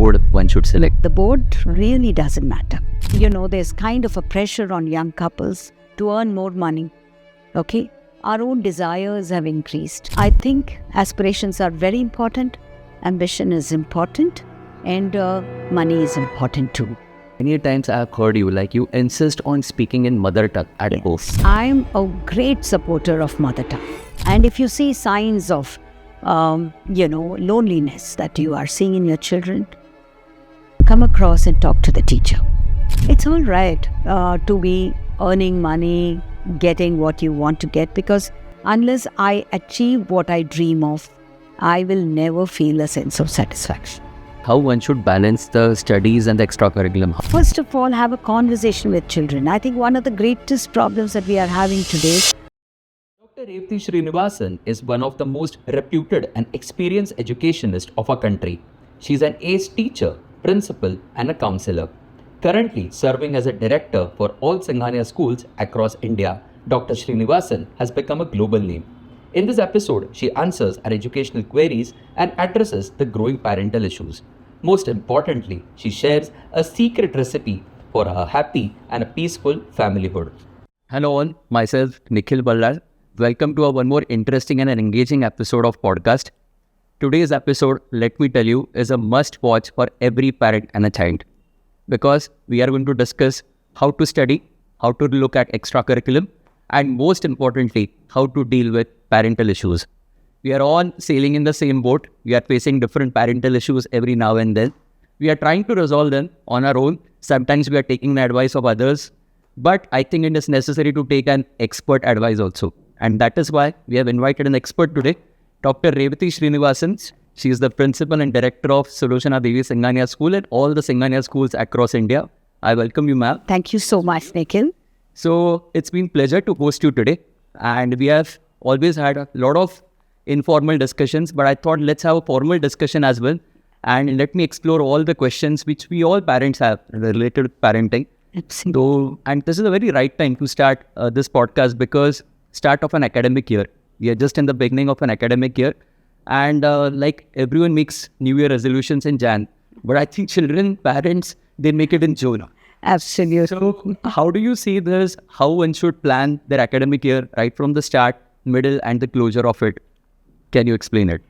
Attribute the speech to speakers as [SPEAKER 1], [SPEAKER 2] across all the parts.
[SPEAKER 1] board one should select?
[SPEAKER 2] The board really doesn't matter. There's kind of a pressure on young couples to earn more money. Okay? Our own desires have increased. I think aspirations are very important, ambition is important, and money is important too.
[SPEAKER 1] Many times I have heard you insist on speaking in mother tongue at home.
[SPEAKER 2] I'm a great supporter of mother tongue. And if you see signs of, loneliness that you are seeing in your children, come across and talk to the teacher. It's all right to be earning money, getting what you want to get, because unless I achieve what I dream of, I will never feel a sense of satisfaction.
[SPEAKER 1] How one should balance the studies and the extracurriculum?
[SPEAKER 2] First of all, have a conversation with children. I think one of the greatest problems that we are having today.
[SPEAKER 3] Dr. Revathi Srinivasan is one of the most reputed and experienced educationists of our country. She is an ace teacher, principal, and a counselor. Currently serving as a director for all Singhania Schools across India, Dr. Srinivasan has become a global name. In this episode, she answers our educational queries and addresses the growing parental issues. Most importantly, she shares a secret recipe for a happy and a peaceful familyhood.
[SPEAKER 1] Hello all, myself Nikhil Ballal. Welcome to one more interesting and an engaging episode of podcast. Today's episode, let me tell you, is a must watch for every parent and a child. Because we are going to discuss how to study, how to look at extracurriculum, and most importantly, how to deal with parental issues. We are all sailing in the same boat. We are facing different parental issues every now and then. We are trying to resolve them on our own. Sometimes we are taking the advice of others. But I think it is necessary to take an expert advice also. And that is why we have invited an expert today, Dr. Revathi Srinivasan. She is the principal and director of Solushana Devi Singhania School at all the Singhania Schools across India. I welcome you, ma'am.
[SPEAKER 2] Thank you so much, Nikhil.
[SPEAKER 1] So it's been a pleasure to host you today. And we have always had a lot of informal discussions, but I thought let's have a formal discussion as well. And let me explore all the questions which we all parents have related to parenting.
[SPEAKER 2] Absolutely.
[SPEAKER 1] So, and this is a very right time to start this podcast because start of an academic year. We are just in the beginning of an academic year. And like everyone makes New Year resolutions in Jan, but I think children, parents, they make it in June.
[SPEAKER 2] Absolutely.
[SPEAKER 1] So how do you see this, how one should plan their academic year right from the start, middle and the closure of it? Can you explain it?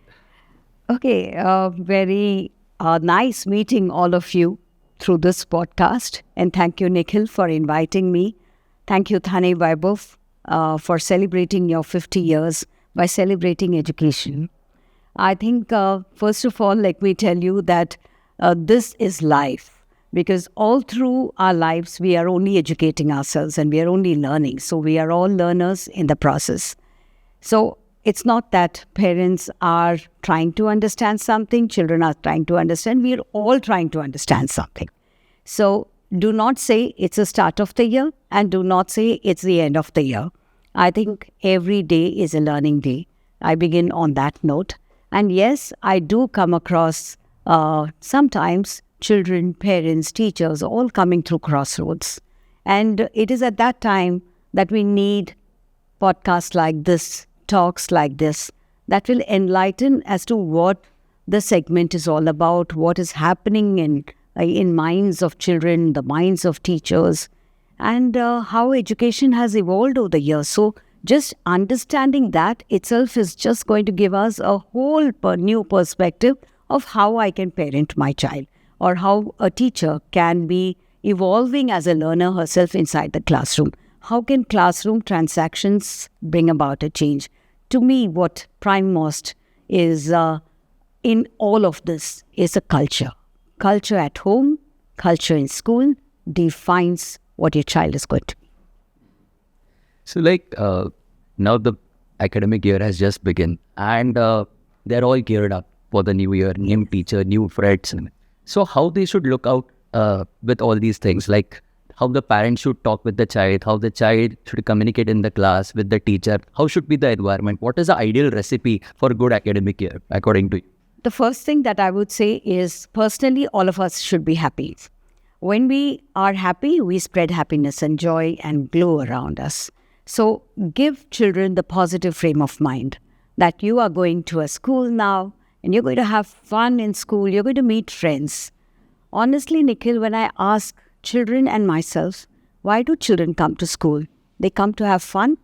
[SPEAKER 2] Okay, very nice meeting all of you through this podcast. And thank you, Nikhil, for inviting me. Thank you, Thane Vaibhav, for celebrating your 50 years by celebrating education. I think, first of all, let me tell you that this is life. Because all through our lives, we are only educating ourselves and we are only learning. So we are all learners in the process. So it's not that parents are trying to understand something, children are trying to understand. We are all trying to understand something. So do not say it's the start of the year and do not say it's the end of the year. I think every day is a learning day. I begin on that note. And yes, I do come across sometimes children, parents, teachers, all coming through crossroads. And it is at that time that we need podcasts like this, talks like this, that will enlighten as to what the segment is all about, what is happening in minds of children, the minds of teachers, and how education has evolved over the years. So just understanding that itself is just going to give us a whole new perspective of how I can parent my child, or how a teacher can be evolving as a learner herself inside the classroom. How can classroom transactions bring about a change? To me, what primemost is in all of this is a culture. Culture at home, culture in school defines what your child is going to be.
[SPEAKER 1] So now the academic year has just begun and they're all geared up for the new year, new teacher, new friends. So how they should look out with all these things, like how the parents should talk with the child, how the child should communicate in the class with the teacher, how should be the environment, what is the ideal recipe for a good academic year according to you?
[SPEAKER 2] The first thing that I would say is, personally, all of us should be happy. When we are happy, we spread happiness and joy and glow around us. So give children the positive frame of mind that you are going to a school now and you're going to have fun in school, you're going to meet friends. Honestly, Nikhil, when I ask children and myself, why do children come to school? They come to have fun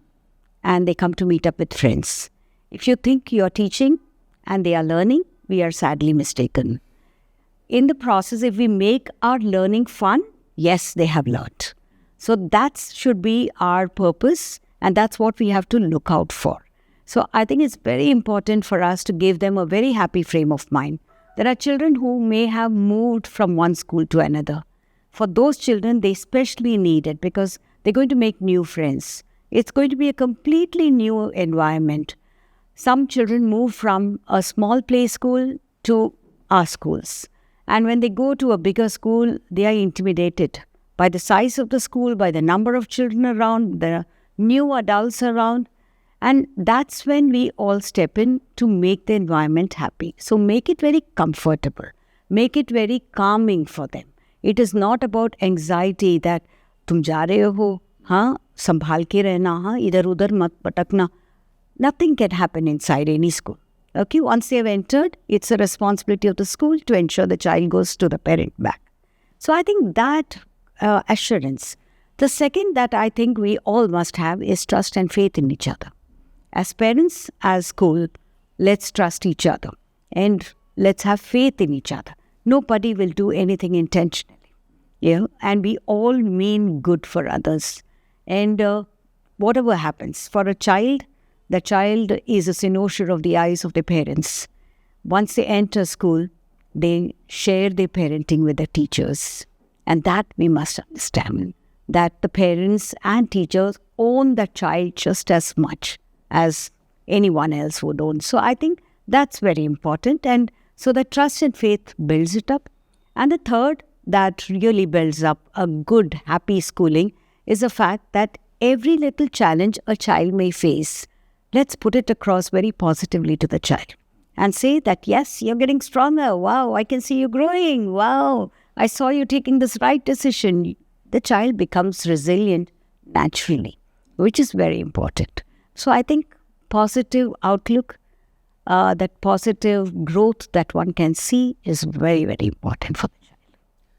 [SPEAKER 2] and they come to meet up with friends. If you think you're teaching and they are learning, we are sadly mistaken. In the process, if we make our learning fun, yes, they have learned. So that should be our purpose, and that's what we have to look out for. So I think it's very important for us to give them a very happy frame of mind. There are children who may have moved from one school to another. For those children, they especially need it because they're going to make new friends. It's going to be a completely new environment. Some children move from a small play school to our schools. And when they go to a bigger school, they are intimidated by the size of the school, by the number of children around, the new adults around. And that's when we all step in to make the environment happy. So make it very comfortable. Make it very calming for them. It is not about anxiety that तुम जा रहे हो, हाँ, संभाल के रहना, हाँ, इधर उधर मत पटकना. Nothing can happen inside any school. Okay, once they have entered, it's a responsibility of the school to ensure the child goes to the parent back. So I think that assurance. The second that I think we all must have is trust and faith in each other. As parents, as school, let's trust each other and let's have faith in each other. Nobody will do anything intentionally, and we all mean good for others. And whatever happens, for a child, the child is a cynosure of the eyes of their parents. Once they enter school, they share their parenting with the teachers. And that we must understand, that the parents and teachers own the child just as much as anyone else would own. So I think that's very important. And so the trust and faith builds it up. And the third that really builds up a good, happy schooling is the fact that every little challenge a child may face, let's put it across very positively to the child and say that, yes, you're getting stronger. Wow, I can see you growing. Wow, I saw you taking this right decision. The child becomes resilient naturally, which is very important. So I think positive outlook, that positive growth that one can see is very, very important for the child.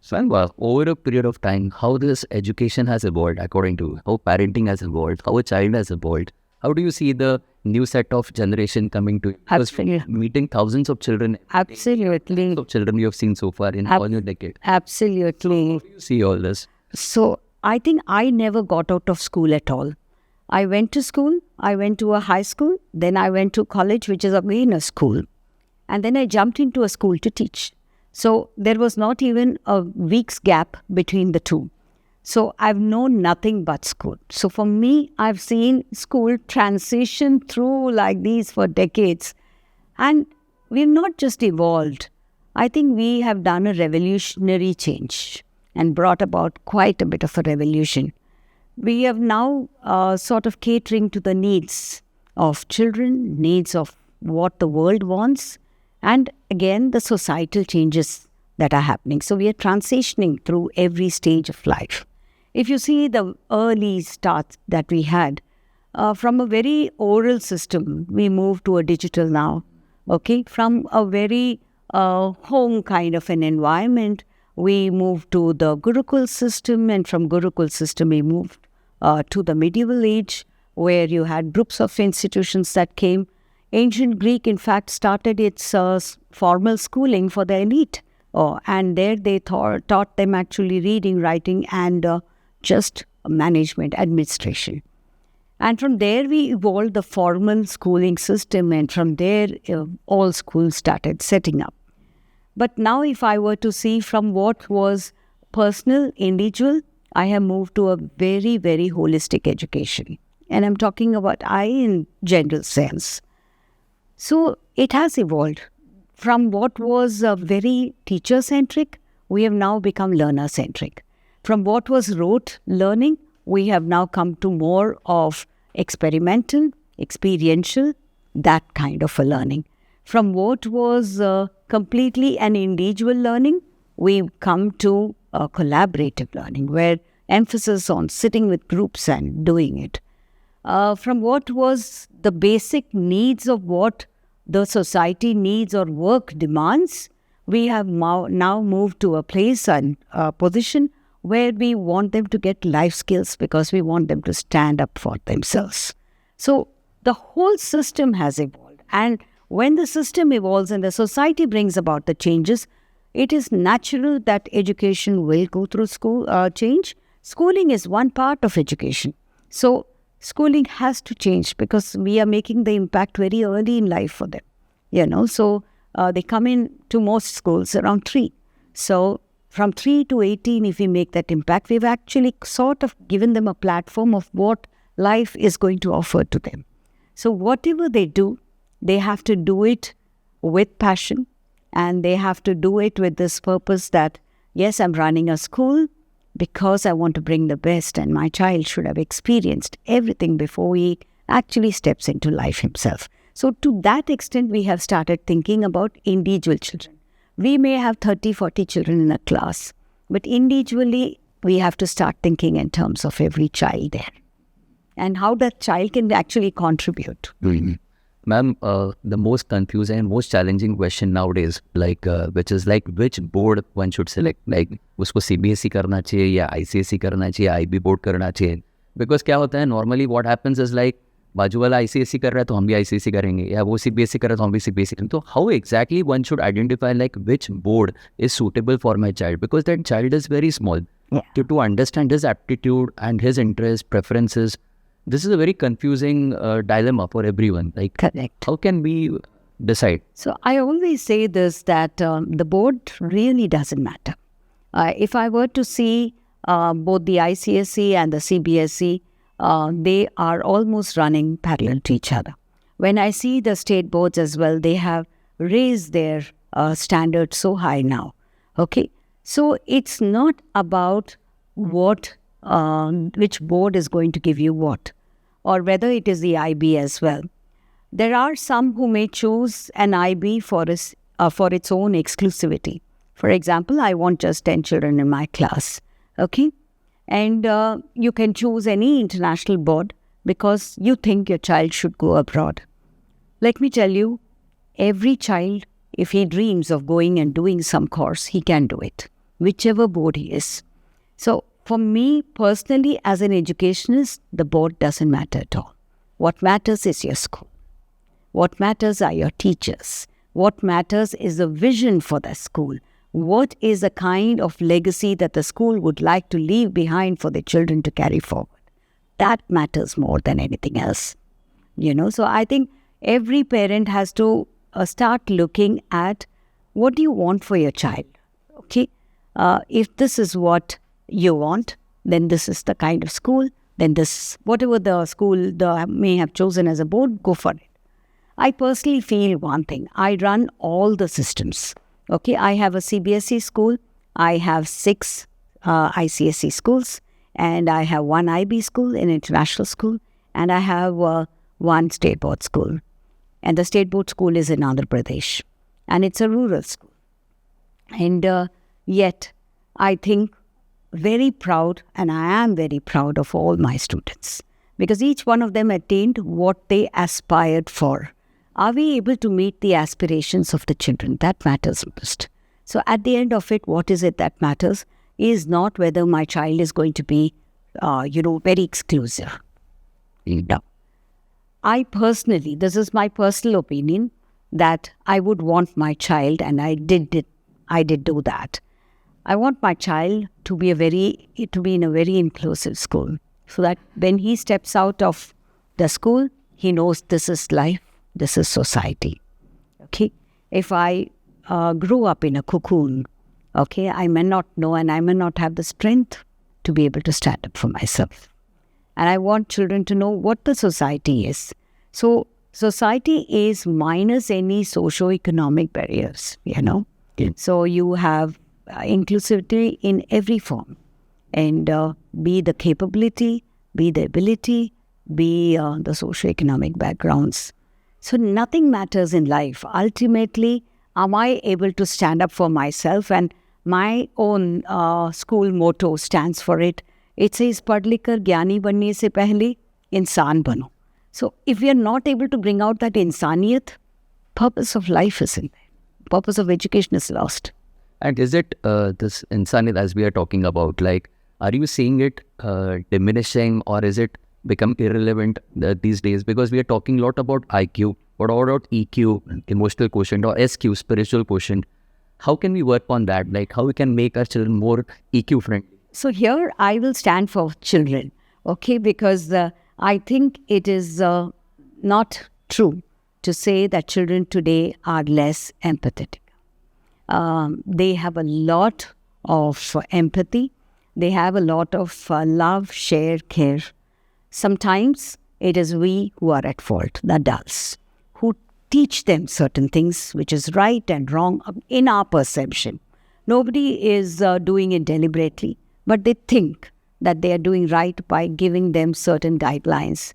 [SPEAKER 1] So, over a period of time, how this education has evolved according to how parenting has evolved, how a child has evolved, how do you see the new set of generation coming to you?
[SPEAKER 2] Absolutely.
[SPEAKER 1] Meeting thousands of children.
[SPEAKER 2] Absolutely.
[SPEAKER 1] Of children you have seen so far in all your decade.
[SPEAKER 2] Absolutely.
[SPEAKER 1] How do you see all this?
[SPEAKER 2] So I think I never got out of school at all. I went to school, I went to a high school, then I went to college, which is again a school. And then I jumped into a school to teach. So there was not even a week's gap between the two. So I've known nothing but school. So for me, I've seen school transition through like these for decades. And we've not just evolved. I think we have done a revolutionary change and brought about quite a bit of a revolution. We have now sort of catering to the needs of children, needs of what the world wants, and again, the societal changes that are happening. So we are transitioning through every stage of life. If you see the early starts that we had, from a very oral system, we moved to a digital now. Okay, from a very home kind of an environment, we moved to the Gurukul system, and from Gurukul system, we moved to the medieval age, where you had groups of institutions that came. Ancient Greek, in fact, started its formal schooling for the elite. And there they taught them actually reading, writing, and just management, administration. And from there, we evolved the formal schooling system, and from there, all schools started setting up. But now, if I were to see from what was personal, individual, I have moved to a very, very holistic education. And I'm talking about I in general sense. So it has evolved. From what was very teacher-centric, we have now become learner-centric. From what was rote learning, we have now come to more of experimental, experiential, that kind of a learning. From what was completely an individual learning, we've come to collaborative learning, where emphasis on sitting with groups and doing it. From what was the basic needs of what the society needs or work demands, we have now moved to a place and position where we want them to get life skills because we want them to stand up for themselves. So the whole system has evolved. And when the system evolves and the society brings about the changes, it is natural that education will go through change. Schooling is one part of education. So schooling has to change because we are making the impact very early in life for them. So they come in to most schools around 3. So from 3 to 18, if we make that impact, we've actually sort of given them a platform of what life is going to offer to them. So whatever they do, they have to do it with passion, and they have to do it with this purpose that, yes, I'm running a school because I want to bring the best, and my child should have experienced everything before he actually steps into life himself. So to that extent, we have started thinking about individual children. We may have 30, 40 children in a class, but individually, we have to start thinking in terms of every child there and how that child can actually contribute.
[SPEAKER 1] Ma'am, the most confusing and most challenging question nowadays, which is which board one should select? उसको CBSE करना चाहिए या ICSE करना चाहिए, IB board करना चाहिए? Because क्या होता है, normally what happens is बाजू वाला ICSE कर रहा है तो हम भी ICSE करेंगे, या वो CBSE कर रहा है तो हम भी CBSE करेंगे. तो how exactly one should identify which board is suitable for my child? Because that child is very small.
[SPEAKER 2] Yeah.
[SPEAKER 1] To understand his aptitude and his interests, preferences, this is a very confusing dilemma for everyone.
[SPEAKER 2] Correct.
[SPEAKER 1] How can we decide?
[SPEAKER 2] So I always say this, that the board really doesn't matter. If I were to see both the ICSE and the CBSE, they are almost running parallel to each other. When I see the state boards as well, they have raised their standards so high now. Okay, so it's not about which board is going to give you what, or whether it is the IB as well. There are some who may choose an IB for its own exclusivity. For example, I want just 10 children in my class. Okay, and you can choose any international board because you think your child should go abroad. Let me tell you, every child, if he dreams of going and doing some course, he can do it, whichever board he is. So for me personally, as an educationist, the board doesn't matter at all. What matters is your school. What matters are your teachers. What matters is the vision for the school. What is the kind of legacy that the school would like to leave behind for the children to carry forward? That matters more than anything else. So I think every parent has to start looking at what do you want for your child. Okay, if this is what you want, then this is the kind of school. Then this, whatever the school may have chosen as a board, go for it. I personally feel one thing. I run all the systems. Okay, I have a CBSE school, I have 6 ICSE schools, and I have 1 IB school, an international school, and I have 1 state board school. And the state board school is in Andhra Pradesh, and it's a rural school. And yet, I think very proud, and I am very proud of all my students, because each one of them attained what they aspired for. Are we able to meet the aspirations of the children? That matters most. So at the end of it, what is it that matters is not whether my child is going to be, very exclusive. No. I personally, this is my personal opinion, that I would want my child, and I did do that. I want my child to be in a very inclusive school, so that when he steps out of the school, he knows this is life. This is society. Okay. If I grew up in a cocoon, okay, I may not know and I may not have the strength to be able to stand up for myself. And I want children to know what the society is. So society is minus any socio-economic barriers, Yeah. So you have inclusivity in every form, and be the capability, be the ability, be the socio-economic backgrounds. So nothing matters in life. Ultimately, am I able to stand up for myself? And my own school motto stands for it. It says, "Padh likh kar gyani banne se pehle insaan bano." So if we are not able to bring out that insaniyat, purpose of life isn't there. purpose of education is lost.
[SPEAKER 1] And is it this insanity as we are talking about, like, are you seeing it diminishing, or is it become irrelevant these days? Because we are talking a lot about IQ, what about EQ, emotional quotient, or SQ, spiritual quotient? How can we work on that? Like, how we can make our children more EQ friendly?
[SPEAKER 2] So here I will stand for children, okay, because I think it is not true to say that children today are less empathetic. They have a lot of empathy. They have a lot of love, share, care. Sometimes it is we who are at fault, the adults, who teach them certain things which is right and wrong in our perception. Nobody is doing it deliberately, but they think that they are doing right by giving them certain guidelines.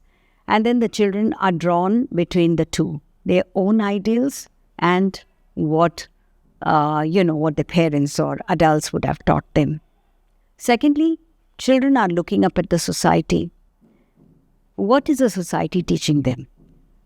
[SPEAKER 2] And then the children are drawn between the two, their own ideals and what what the parents or adults would have taught them. Secondly, children are looking up at the society. What is the society teaching them?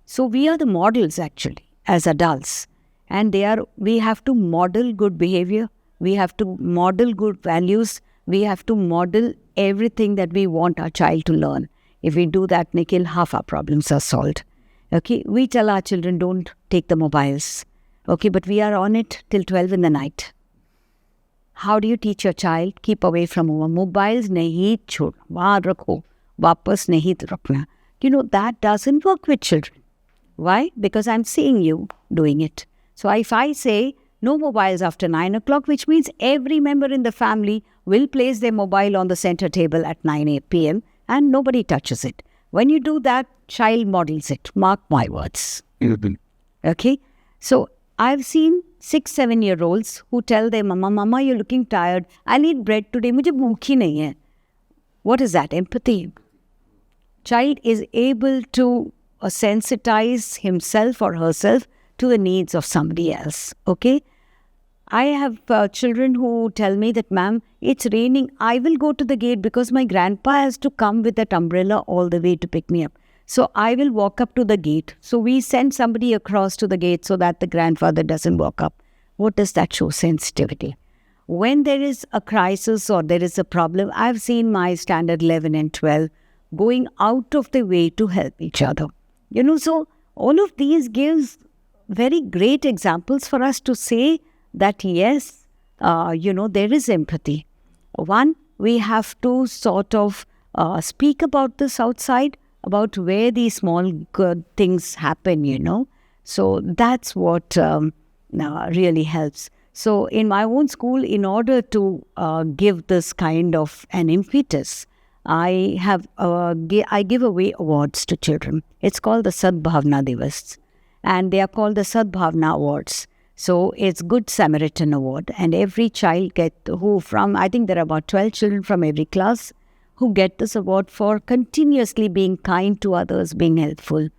[SPEAKER 2] So we are the models actually as adults, and we have to model good behavior. We have to model good values. We have to model everything that we want our child to learn. If we do that, Nikhil, half our problems are solved. Okay, we tell our children don't take the mobiles. Okay, but we are on it till 12 in the night. How do you teach your child? Keep away from mobiles. Nahi chhod, wahan rakho, wapas nahi rakna. That doesn't work with children. Why? Because I'm seeing you doing it. So if I say no mobiles after 9 o'clock, which means every member in the family will place their mobile on the center table at 9 p.m. and nobody touches it. When you do that, child models it. Mark my words. Okay? So I've seen 6-7-year-olds who tell their mama, you're looking tired. I need bread today. Mujhe bhook hi nahi hai. What is that? Empathy. Child is able to sensitize himself or herself to the needs of somebody else. Okay? I have children who tell me that, ma'am, it's raining. I will go to the gate because my grandpa has to come with that umbrella all the way to pick me up. So I will walk up to the gate. So we send somebody across to the gate so that the grandfather doesn't walk up. What does that show? Sensitivity. When there is a crisis or there is a problem, I've seen my standard 11 and 12 going out of the way to help each other. So all of these gives very great examples for us to say that yes, there is empathy. One, we have to sort of speak about this outside, about where these small good things happen, So that's what really helps. So in my own school, in order to give this kind of an impetus, I give away awards to children. It's called the Sadbhavna Divas, and they are called the Sadbhavna Awards. So it's Good Samaritan Award, and every child I think there are about 12 children from every class who get this award for continuously being kind to others, being helpful.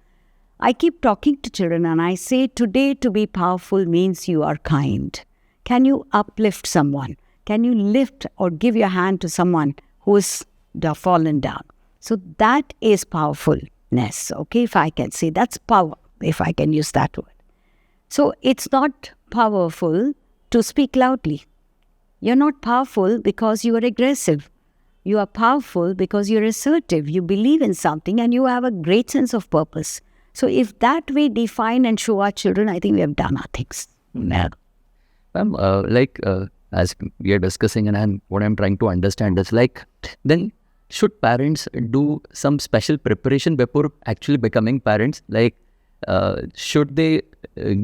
[SPEAKER 2] I keep talking to children and I say, today to be powerful means you are kind. Can you uplift someone? Can you lift or give your hand to someone who is fallen down? So that is powerfulness, okay, if I can say. That's power, if I can use that word. So it's not powerful to speak loudly. You're not powerful because you are aggressive. You are powerful because you're assertive. You believe in something and you have a great sense of purpose. So if that we define and show our children, I think we have done our things.
[SPEAKER 1] Ma'am, as we are discussing, and what I'm trying to understand is then should parents do some special preparation before actually becoming parents? Should they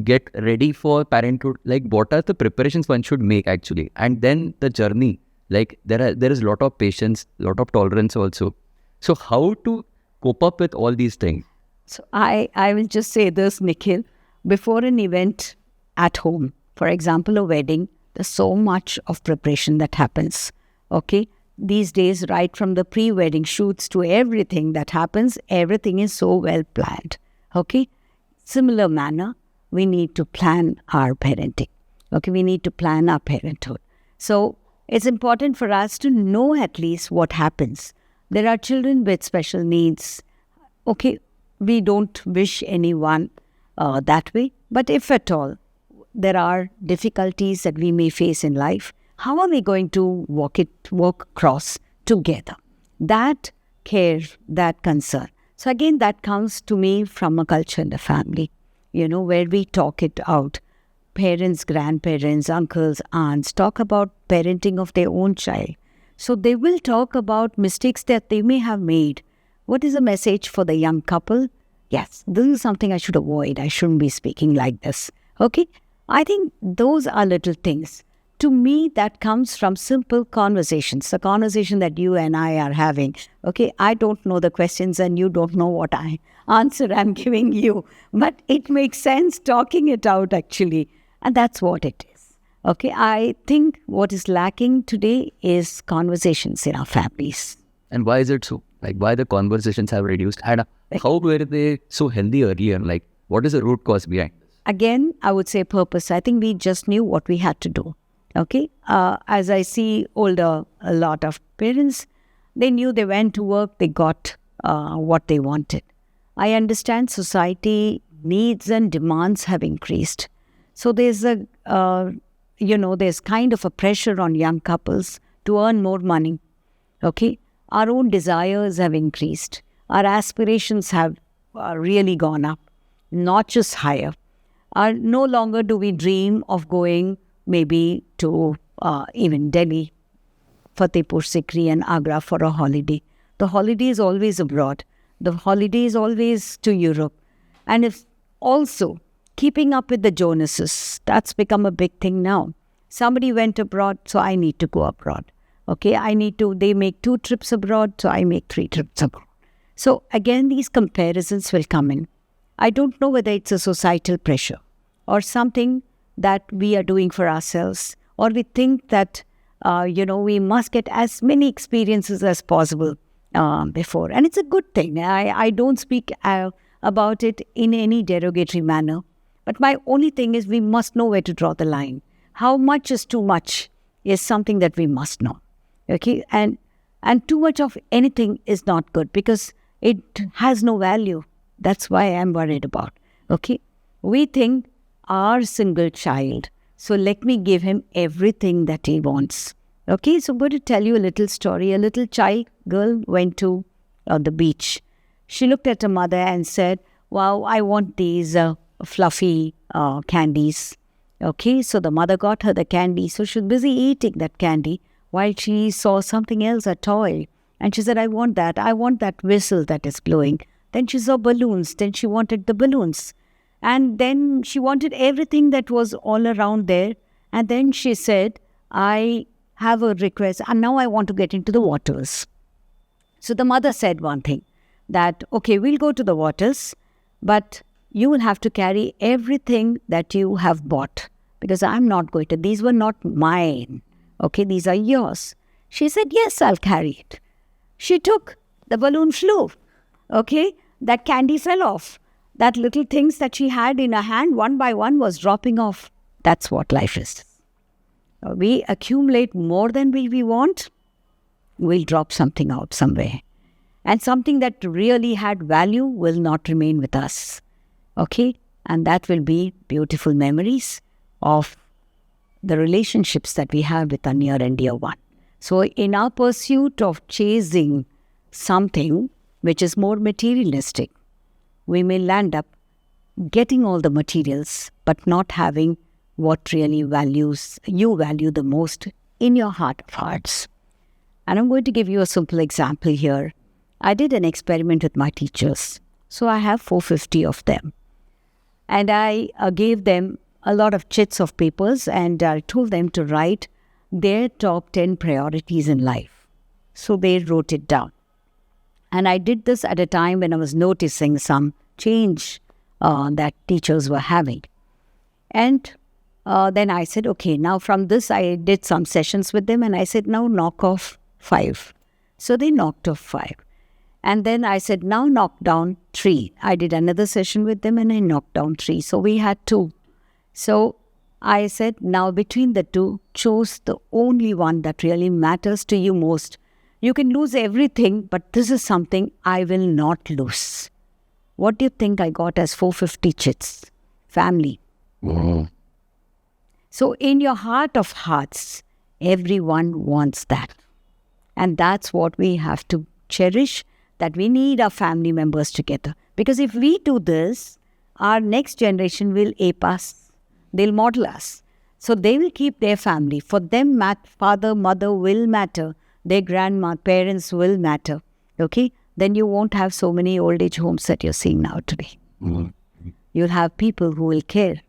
[SPEAKER 1] get ready for parenthood? What are the preparations one should make actually? And then the journey, there is a lot of patience, lot of tolerance also. So how to cope up with all these things?
[SPEAKER 2] So I will just say this, Nikhil. Before an event at home, for example, a wedding, there's so much of preparation that happens. Okay? These days, right from the pre-wedding shoots to everything that happens, everything is so well planned. Okay? Similar manner, we need to plan our parenting. Okay? We need to plan our parenthood. So it's important for us to know at least what happens. There are children with special needs. Okay? We don't wish anyone that way. But if at all, there are difficulties that we may face in life, how are we going to walk across together? That care, that concern. So again, that comes to me from a culture in the family, where we talk it out. Parents, grandparents, uncles, aunts talk about parenting of their own child. So they will talk about mistakes that they may have made. What is the message for the young couple? Yes, this is something I should avoid. I shouldn't be speaking like this. Okay? I think those are little things. To me, that comes from simple conversations, the conversation that you and I are having. Okay, I don't know the questions and you don't know what answer I'm giving you. But it makes sense talking it out actually. And that's what it is. Okay, I think what is lacking today is conversations in our families.
[SPEAKER 1] And why is it so? Like, why the conversations have reduced? And how were they so healthy earlier? Like, what is the root cause behind this?
[SPEAKER 2] Again, I would say purpose. I think we just knew what we had to do. Okay, as I see a lot of parents, they knew they went to work, they got what they wanted. I understand society needs and demands have increased. So there's there's kind of a pressure on young couples to earn more money. Okay, our own desires have increased. Our aspirations have really gone up, not just higher. No longer do we dream of going maybe to even Delhi, Fatehpur Sikri and Agra for a holiday. The holiday is always abroad. The holiday is always to Europe. And if also keeping up with the Jonases, that's become a big thing now. Somebody went abroad, so I need to go abroad. Okay, they make 2 trips abroad, so I make 3 trips abroad. So again, these comparisons will come in. I don't know whether it's a societal pressure or something that we are doing for ourselves, or we think that, we must get as many experiences as possible before. And it's a good thing. I don't speak about it in any derogatory manner. But my only thing is we must know where to draw the line. How much is too much is something that we must know. Okay? And too much of anything is not good because it has no value. That's why I'm worried about. Okay? We think our single child, so let me give him everything that he wants. Okay, so I'm going to tell you a little story. A little girl went to the beach. She looked at her mother and said, wow, I want these fluffy candies. Okay, so the mother got her the candy. So she was busy eating that candy while she saw something else, a toy. And she said, I want that whistle that is blowing. Then she saw balloons. Then she wanted the balloons. And then she wanted everything that was all around there. And then she said, I have a request and now I want to get into the waters. So the mother said one thing, that, okay, we'll go to the waters, but you will have to carry everything that you have bought because I'm not going to. These were not mine. Okay, these are yours. She said, yes, I'll carry it. She took, the balloon flew. Okay, that candy fell off. That little things that she had in her hand, one by one, was dropping off. That's what life is. We accumulate more than we want, we'll drop something out somewhere. And something that really had value will not remain with us. Okay? And that will be beautiful memories of the relationships that we have with our near and dear one. So in our pursuit of chasing something which is more materialistic, we may land up getting all the materials, but not having what really you value the most in your heart of hearts. And I'm going to give you a simple example here. I did an experiment with my teachers. So I have 450 of them. And I gave them a lot of chits of papers and I told them to write their top 10 priorities in life. So they wrote it down. And I did this at a time when I was noticing some change that teachers were having. And then I said, okay, now from this I did some sessions with them and I said, now knock off 5. So they knocked off 5. And then I said, now knock down 3. I did another session with them and I knocked down 3. So we had 2. So I said, now between the 2, choose the only one that really matters to you most. You can lose everything, but this is something I will not lose. What do you think I got as 450 chits? Family.
[SPEAKER 1] Wow.
[SPEAKER 2] So in your heart of hearts, everyone wants that. And that's what we have to cherish, that we need our family members together. Because if we do this, our next generation will ape us. They'll model us. So they will keep their family. For them, father, mother will matter. Their grandma, parents will matter. Okay? Then you won't have so many old age homes that you're seeing now today. You'll have people who will care,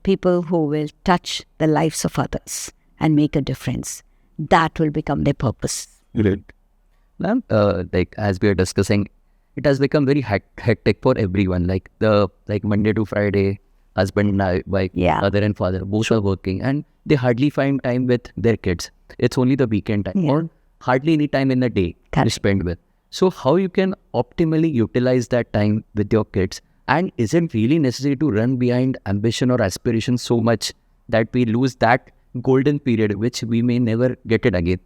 [SPEAKER 2] people who will touch the lives of others and make a difference. That will become their purpose.
[SPEAKER 1] Great. Ma'am, like as we are discussing, it has become very hectic for everyone. Like Monday to Friday, husband and wife, mother and father, both are working, and they hardly find time with their kids. It's only the weekend time, or hardly any time in the day to spend with. So how you can optimally utilize that time with your kids? And is it really necessary to run behind ambition or aspiration so much that we lose that golden period, which we may never get it again?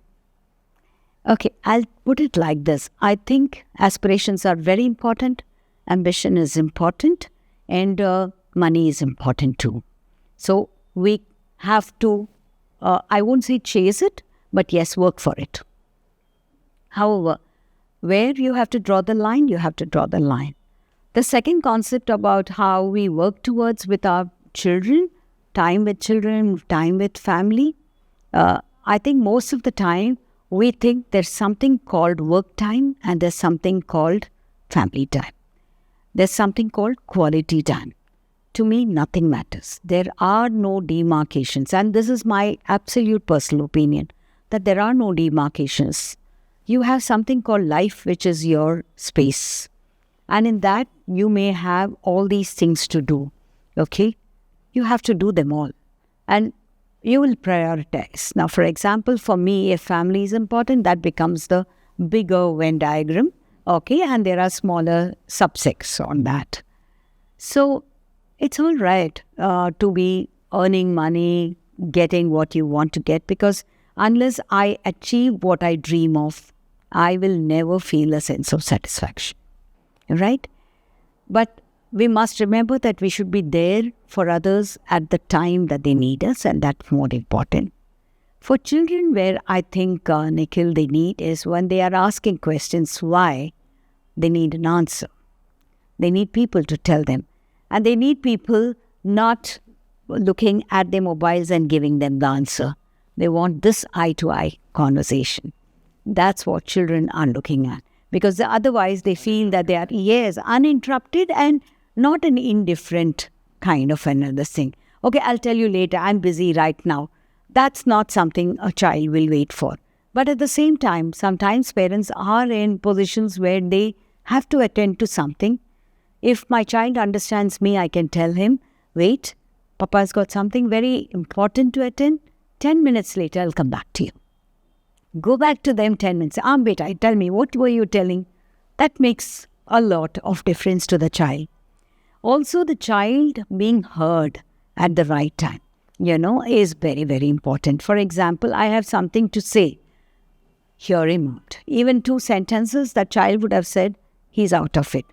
[SPEAKER 2] Okay, I'll put it like this. I think aspirations are very important, ambition is important, and money is important too. So we have to, I won't say chase it, but yes, work for it. However, where you have to draw the line, you have to draw the line. The second concept about how we work towards with our children, time with children, time with family, I think most of the time we think there's something called work time and there's something called family time. There's something called quality time. To me, nothing matters. There are no demarcations, and this is my absolute personal opinion, that there are no demarcations. You have something called life, which is your space. And in that, you may have all these things to do, okay? You have to do them all. And you will prioritize. Now, for example, for me, if family is important, that becomes the bigger Venn diagram, okay? And there are smaller subsects on that. So, it's all right to be earning money, getting what you want to get, because unless I achieve what I dream of, I will never feel a sense of satisfaction. Right? But we must remember that we should be there for others at the time that they need us, and that's more important. For children, where I think, Nikhil, they need is when they are asking questions why, they need an answer. They need people to tell them. And they need people not looking at their mobiles and giving them the answer. They want this eye-to-eye conversation. That's what children are looking at. Because otherwise they feel that they are, uninterrupted and not an indifferent kind of another thing. Okay, I'll tell you later, I'm busy right now. That's not something a child will wait for. But at the same time, sometimes parents are in positions where they have to attend to something. If my child understands me, I can tell him, wait, Papa's got something very important to attend. 10 minutes later, I'll come back to you. Go back to them 10 minutes. Beta, tell me, what were you telling? That makes a lot of difference to the child. Also, the child being heard at the right time, is very, very important. For example, I have something to say. Hear him out. Even 2 sentences that child would have said, he's out of it.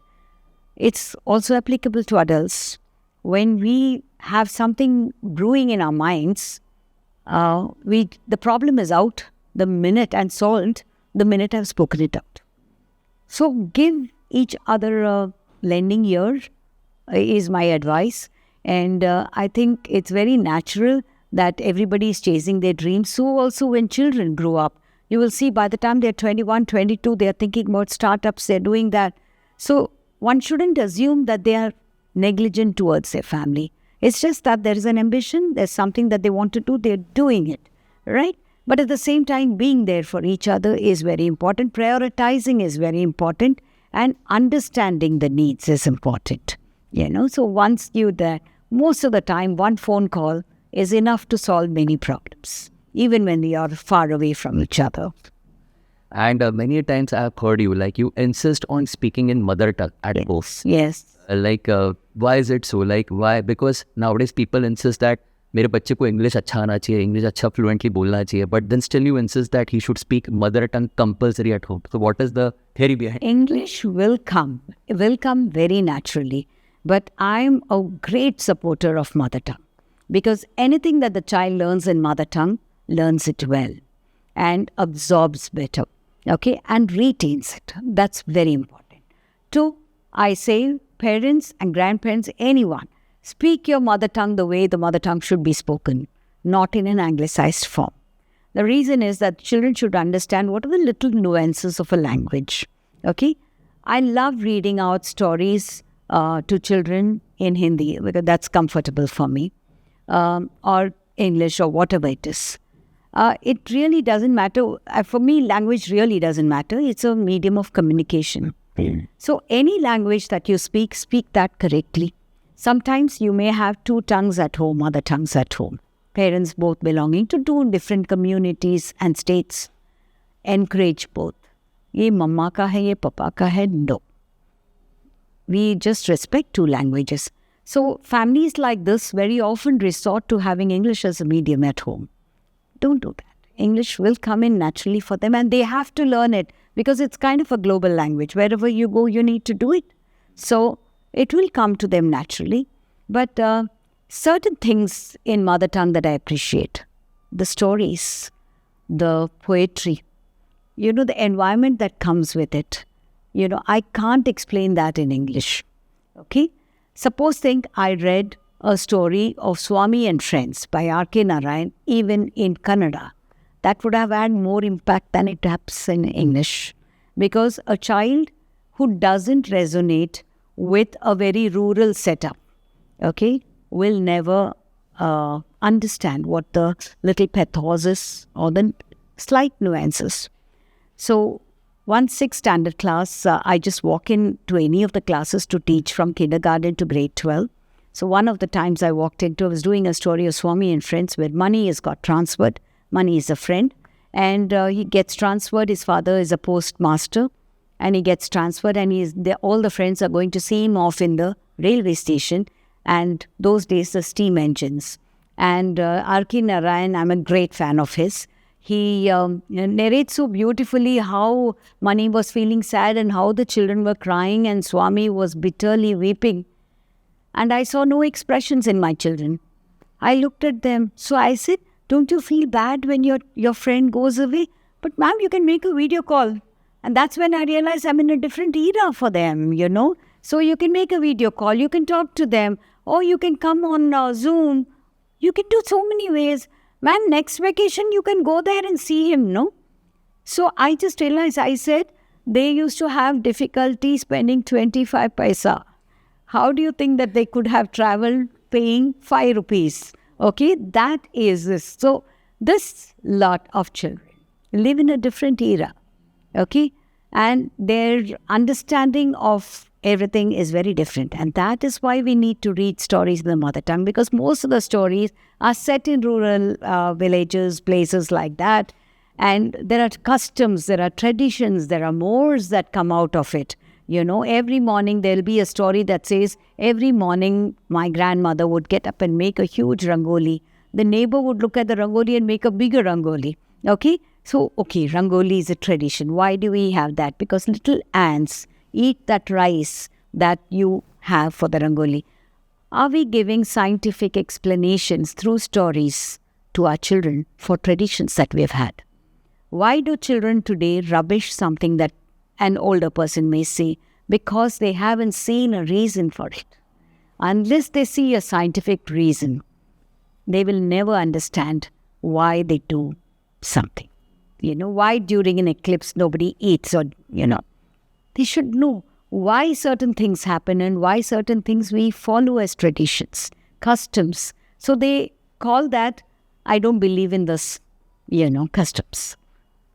[SPEAKER 2] It's also applicable to adults. When we have something brewing in our minds, the problem is out the minute and solved the minute I've spoken it out. So give each other a lending ear is my advice. And I think it's very natural that everybody is chasing their dreams. So also when children grow up, you will see by the time they're 21, 22, they're thinking about startups, they're doing that. So one shouldn't assume that they are negligent towards their family. It's just that there is an ambition, there's something that they want to do, they're doing it, right? But at the same time, being there for each other is very important. Prioritizing is very important. And understanding the needs is important. So once you're there, most of the time, one phone call is enough to solve many problems, even when we are far away from each other.
[SPEAKER 1] And many times I've heard you, you insist on speaking in mother tongue at home.
[SPEAKER 2] Yes.
[SPEAKER 1] Why is it so? Why? Because nowadays people insist that मेरे बच्चे को English अच्छा आना चाहिए, English अच्छा fluently बोलना चाहिए, but then still you insist that he should speak mother tongue compulsory at home. So what is the theory behind?
[SPEAKER 2] English will come very naturally, but I'm a great supporter of mother tongue. because anything that the child learns in mother tongue, learns it well and absorbs better, okay, and retains it. That's very important. Two, I say parents and grandparents, anyone, speak your mother tongue the way the mother tongue should be spoken, not in an anglicized form. The reason is that children should understand what are the little nuances of a language, okay. I love reading out stories to children in Hindi because that's comfortable for me, or English or whatever it is. It really doesn't matter. For me, language really doesn't matter. It's a medium of communication. So any language that you speak that correctly. Sometimes you may have two tongues at home, mother tongues at home. Parents both belonging to two different communities and states. Encourage both. Ye mama ka hai, ye papa ka hai, no. We just respect two languages. So families like this very often resort to having English as a medium at home. Don't do that. English will come in naturally for them and they have to learn it because it's kind of a global language. Wherever you go, you need to do it. So it will come to them naturally. But certain things in mother tongue that I appreciate, the stories, the poetry, the environment that comes with it. I can't explain that in English. Okay? Suppose I read a story of Swami and Friends by R.K. Narayan, even in Kannada. That would have had more impact than it has in English. Because a child who doesn't resonate with a very rural setup, okay, will never understand what the little pathos is or the slight nuances. So, 6th standard class, I just walk into any of the classes to teach from kindergarten to grade 12. So one of the times I walked into, I was doing a story of Swami and Friends where money has got transferred. Money is a friend and he gets transferred. His father is a postmaster and he gets transferred and all the friends are going to see him off in the railway station, and those days the steam engines. And R.K. Narayan, I'm a great fan of his. He narrates so beautifully how Mani was feeling sad and how the children were crying and Swami was bitterly weeping. And I saw no expressions in my children. I looked at them. So I said, don't you feel bad when your friend goes away? But ma'am, you can make a video call. And that's when I realized I'm in a different era for them, So you can make a video call. You can talk to them. Or you can come on Zoom. You can do so many ways. Ma'am, next vacation you can go there and see him, no? So I just realized, I said, they used to have difficulty spending 25 paisa. How do you think that they could have traveled paying 5 rupees? Okay, that is this. So this lot of children live in a different era, okay? And their understanding of everything is very different. And that is why we need to read stories in the mother tongue, because most of the stories are set in rural villages, places like that. And there are customs, there are traditions, there are mores that come out of it. Every morning there'll be a story that says, every morning my grandmother would get up and make a huge rangoli. The neighbor would look at the rangoli and make a bigger rangoli. Okay? So, rangoli is a tradition. Why do we have that? Because little ants eat that rice that you have for the rangoli. Are we giving scientific explanations through stories to our children for traditions that we have had? Why do children today rubbish something that an older person may say? Because they haven't seen a reason for it. Unless they see a scientific reason, they will never understand why they do something. Why during an eclipse nobody eats or, They should know why certain things happen and why certain things we follow as traditions, customs. So they call that, I don't believe in this, customs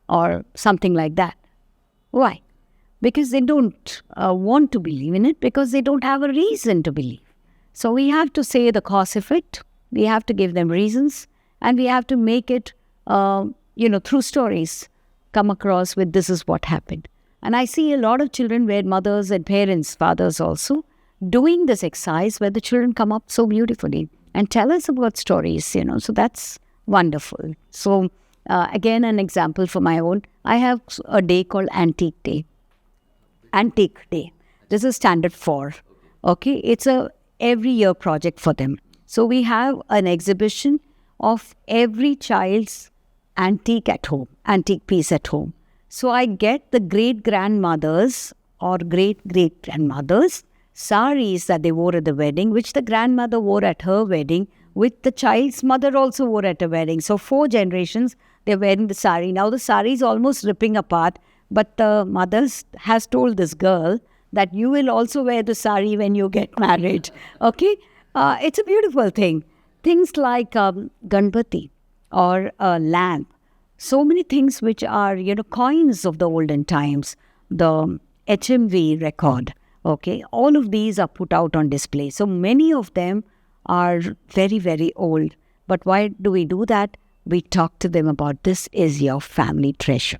[SPEAKER 2] or something like that. Why? Because they don't want to believe in it, because they don't have a reason to believe. So we have to say the cause effect, we have to give them reasons, and we have to make it, through stories, come across with this is what happened. And I see a lot of children where mothers and parents, fathers also, doing this exercise where the children come up so beautifully and tell us about stories, so that's wonderful. So again, an example for my own, I have a day called Antique Day. Antique Day. This is standard 4. Okay, it's a every year project for them. So we have an exhibition of every child's antique piece at home. So I get the great-grandmothers or great-great-grandmothers saris that they wore at the wedding, which the grandmother wore at her wedding, which the child's mother also wore at a wedding. So 4 generations, they're wearing the sari. Now the sari is almost ripping apart, but the mother has told this girl that you will also wear the sari when you get married. Okay? It's a beautiful thing. Things like Ganpati or a lamp. So many things which are, coins of the olden times. The HMV record. Okay? All of these are put out on display. So many of them are very, very old. But why do we do that? We talk to them about this is your family treasure.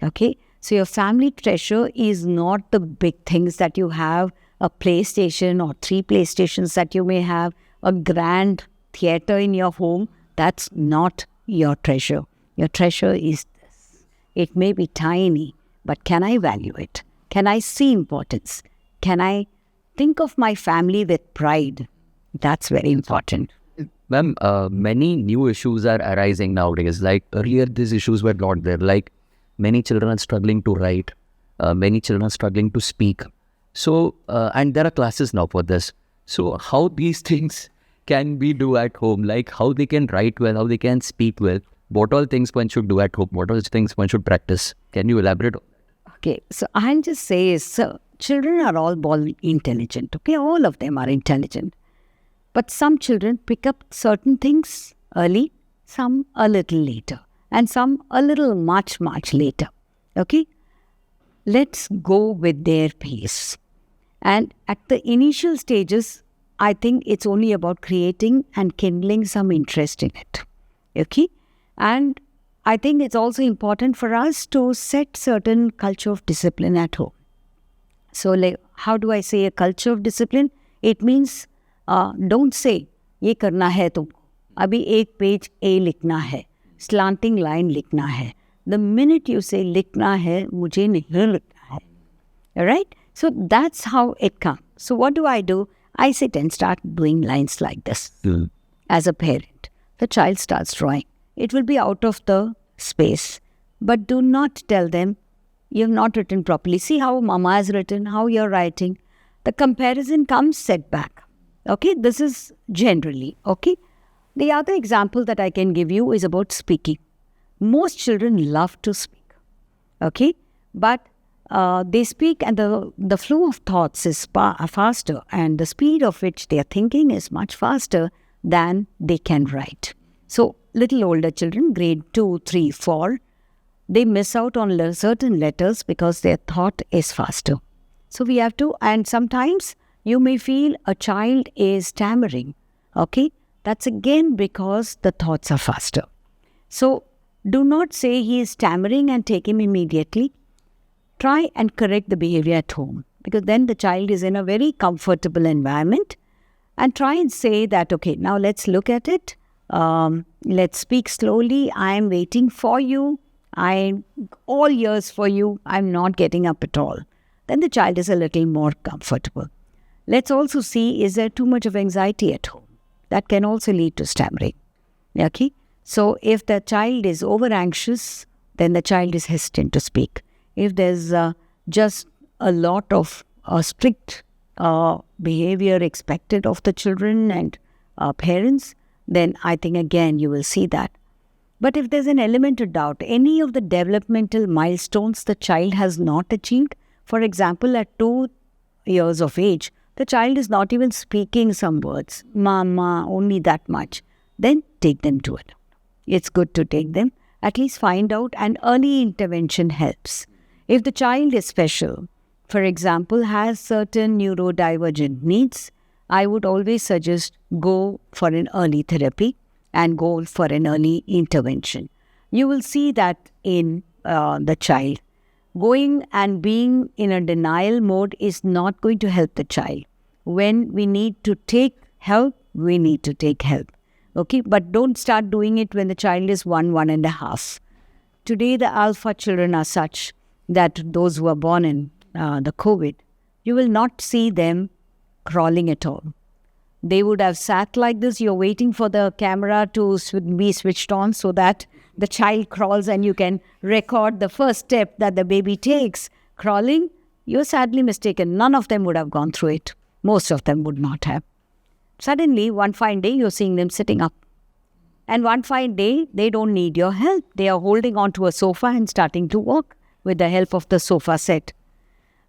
[SPEAKER 2] Okay? So your family treasure is not the big things that you have, a PlayStation or 3 PlayStations that you may have, a grand theater in your home. That's not your treasure. Your treasure is this. It may be tiny, but can I value it? Can I see importance? Can I think of my family with pride? That's very important.
[SPEAKER 1] Ma'am, many new issues are arising nowadays. Like earlier, these issues were not there. Like many children are struggling to write. Many children are struggling to speak. So, and there are classes now for this. So how these things can we do at home? Like how they can write well, how they can speak well. What all things one should do at home? What all things one should practice? Can you elaborate?
[SPEAKER 2] Okay, so I'll just say, children are all born intelligent. Okay, all of them are intelligent. But some children pick up certain things early, some a little later, and some a little much later. Okay? Let's go with their pace. And at the initial stages, I think it's only about creating and kindling some interest in it. Okay? And I think it's also important for us to set certain culture of discipline at home. So like, how do I say a culture of discipline? It means don't say, ये करना है तुमको, अभी एक page A लिखना है, slanting line लिखना है. The minute you say लिखना है, मुझे नहीं लिखना है. Alright? So that's how it comes. So what do? I sit and start doing lines like this. As a parent, the child starts drawing. It will be out of the space. But do not tell them, you have not written properly. See how mama has written, how you're writing. The comparison comes set back. Okay, this is generally, okay. The other example that I can give you is about speaking. Most children love to speak, okay, but they speak and the flow of thoughts is faster, and the speed of which they are thinking is much faster than they can write. So, little older children, grade 2, 3, 4, they miss out on certain letters because their thought is faster. So, we have to, and sometimes you may feel a child is stammering, okay? That's again because the thoughts are faster. So, do not say he is stammering and take him immediately. Try and correct the behavior at home, because then the child is in a very comfortable environment, and try and say that, okay, now let's look at it. Let's speak slowly. I am waiting for you. I'm all ears for you. I'm not getting up at all. Then the child is a little more comfortable. Let's also see, is there too much of anxiety at home? That can also lead to stammering. Okay? So, if the child is over anxious, then the child is hesitant to speak. If there's just a lot of strict behavior expected of the children and parents, then I think again you will see that. But if there's an element of doubt, any of the developmental milestones the child has not achieved, for example, at 2 years of age, the child is not even speaking some words, mama, only that much, then take them to it. It's good to take them, at least find out, and early intervention helps. If the child is special, for example, has certain neurodivergent needs, I would always suggest go for an early therapy and go for an early intervention. You will see that in the child. Going and being in a denial mode is not going to help the child. When we need to take help, we need to take help. Okay, but don't start doing it when the child is 1.5. Today, the alpha children are such that those who are born in the COVID, you will not see them crawling at all. They would have sat like this. You're waiting for the camera to be switched on so that the child crawls and you can record the first step that the baby takes. Crawling, you're sadly mistaken. None of them would have gone through it. Most of them would not have. Suddenly, one fine day, you're seeing them sitting up. And one fine day, they don't need your help. They are holding onto a sofa and starting to walk with the help of the sofa set.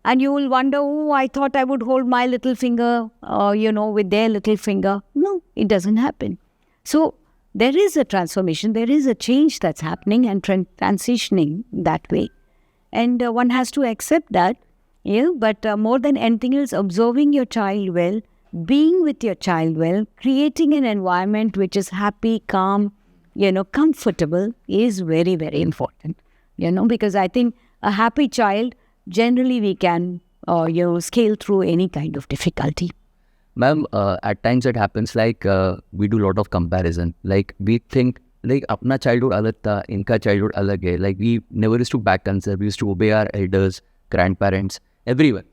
[SPEAKER 2] And you will wonder, oh, I thought I would hold my little finger, with their little finger. No, it doesn't happen. So there is a transformation, there is a change that's happening and transitioning that way. And one has to accept that. Yeah, but more than anything else, observing your child well, being with your child well, creating an environment which is happy, calm, comfortable is very, very important. Because I think a happy child, generally we can, scale through any kind of difficulty.
[SPEAKER 1] Ma'am, at times it happens like we do a lot of comparison. Like we think like apna childhood alag tha, inka childhood alag hai. Like we never used to back answer. We used to obey our elders, grandparents, everyone.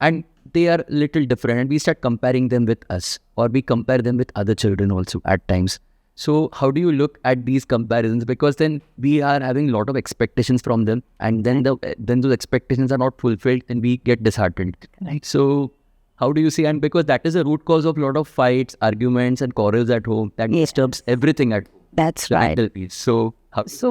[SPEAKER 1] And they are little different. And we start comparing them with us, or we compare them with other children also at times. So how do you look at these comparisons? Because then we are having a lot of expectations from them, and then those expectations are not fulfilled, and we get disheartened.
[SPEAKER 2] Right.
[SPEAKER 1] So how do you see? And because that is a root cause of a lot of fights, arguments, and quarrels at home that disturbs everything at home.
[SPEAKER 2] That's
[SPEAKER 1] the
[SPEAKER 2] right.
[SPEAKER 1] mental peace. So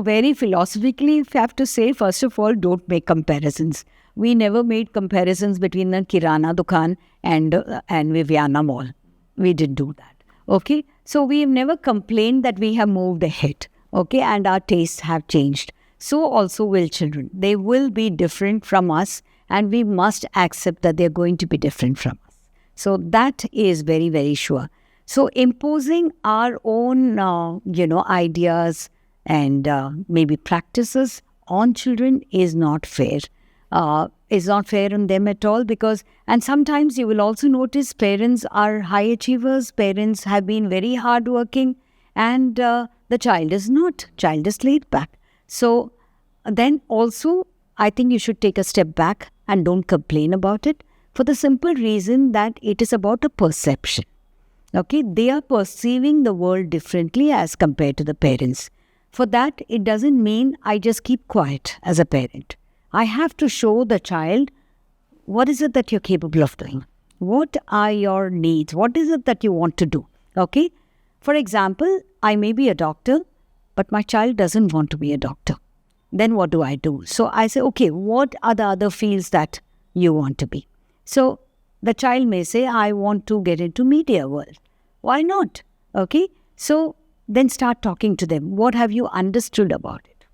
[SPEAKER 2] very philosophically, if I have to say, first of all, don't make comparisons. We never made comparisons between the Kirana Dukan and Viviana Mall. We didn't do that. Okay, so we have never complained that we have moved ahead, okay, and our tastes have changed. So also will children. They will be different from us, and we must accept that they're going to be different from us. So that is very, very sure. So imposing our own, ideas and maybe practices on children is not fair. Is not fair on them at all, and sometimes you will also notice parents are high achievers, parents have been very hardworking, and the child is not. Child is laid back. So then also, I think you should take a step back and don't complain about it, for the simple reason that it is about a perception. Okay, they are perceiving the world differently as compared to the parents. For that, it doesn't mean I just keep quiet as a parent. I have to show the child what is it that you're capable of doing. What are your needs? What is it that you want to do? Okay. For example, I may be a doctor, but my child doesn't want to be a doctor. Then what do I do? So I say, okay, what are the other fields that you want to be? So the child may say, I want to get into media world. Why not? Okay. So then start talking to them. What have you understood about it?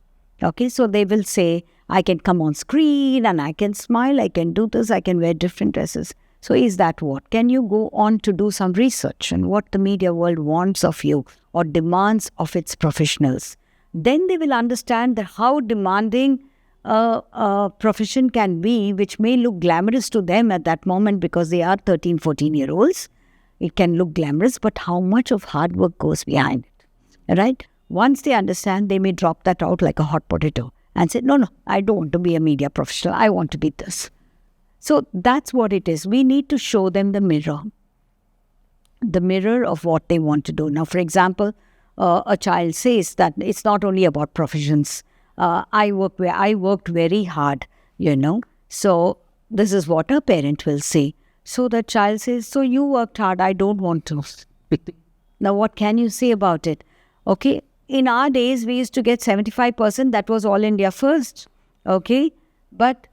[SPEAKER 2] Okay. So they will say, I can come on screen and I can smile, I can do this, I can wear different dresses. So is that what? Can you go on to do some research on what the media world wants of you or demands of its professionals? Then they will understand that how demanding a profession can be, which may look glamorous to them at that moment because they are 13, 14-year-olds. It can look glamorous, but how much of hard work goes behind it, right? Once they understand, they may drop that out like a hot potato and say, no, I don't want to be a media professional. I want to be this. So that's what it is. We need to show them the mirror of what they want to do. Now, for example, a child says that it's not only about professions. I worked very hard, So this is what a parent will say. So the child says, so you worked hard, I don't want to. Now, what can you say about it? Okay. In our days, we used to get 75%. That was all India first. Okay. But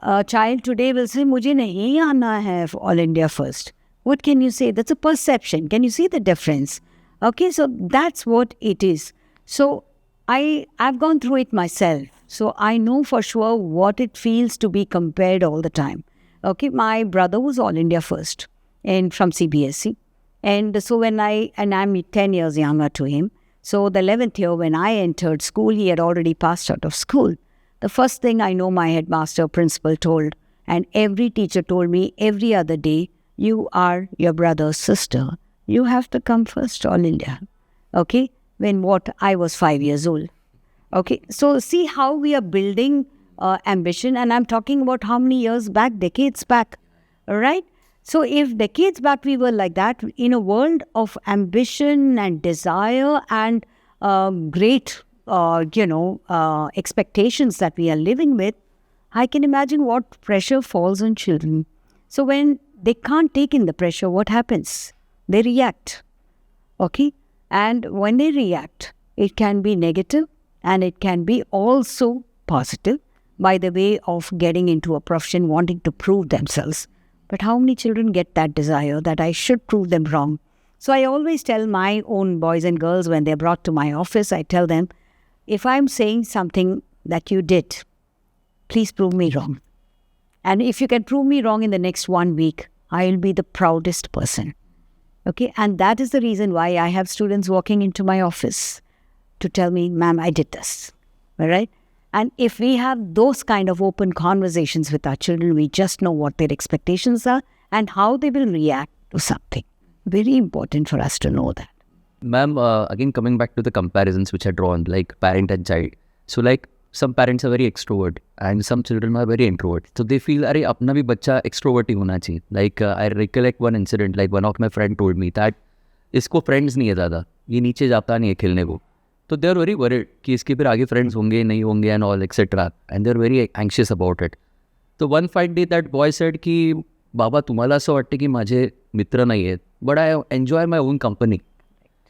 [SPEAKER 2] a child today will say, Mujhe nahi aana hai all India first. What can you say? That's a perception. Can you see the difference? Okay. So that's what it is. So I've gone through it myself. So I know for sure what it feels to be compared all the time. Okay. My brother was all India first and from CBSE. And so I'm 10 years younger to him. So the 11th year when I entered school, he had already passed out of school. The first thing I know my headmaster, principal told, and every teacher told me every other day, you are your brother's sister. You have to come first, all India. Okay? I was 5 years old. Okay? So see how we are building ambition, and I'm talking about how many years back, decades back. All right? So if decades back we were like that, in a world of ambition and desire and great, expectations that we are living with, I can imagine what pressure falls on children. So when they can't take in the pressure, what happens? They react. Okay? And when they react, it can be negative and it can be also positive by the way of getting into a profession, wanting to prove themselves. But how many children get that desire that I should prove them wrong? So I always tell my own boys and girls when they're brought to my office, I tell them, if I'm saying something that you did, please prove me wrong. And if you can prove me wrong in the next 1 week, I'll be the proudest person. Okay, and that is the reason why I have students walking into my office to tell me, ma'am, I did this. All right? And if we have those kind of open conversations with our children, we just know what their expectations are and how they will react to something. Very important for us to know that.
[SPEAKER 1] Ma'am, again coming back to the comparisons which are drawn, like parent and child. So like some parents are very extrovert and some children are very introvert. So they feel, अरे अपना भी बच्चा extrovert ही होना चाहिए. Like I recollect one incident, like one of my friend told me that इसको friends नहीं है ज़्यादा, ये नीचे जाता नहीं है खेलने को. तो they are very worried कि इसके फिर आगे friends होंगे नहीं होंगे and all etc. And they are very anxious about it. So one fine day that boy said कि बाबा तुम्हाला असं वाटतं की माझे मित्र नाही आहेत, but I enjoy my own company.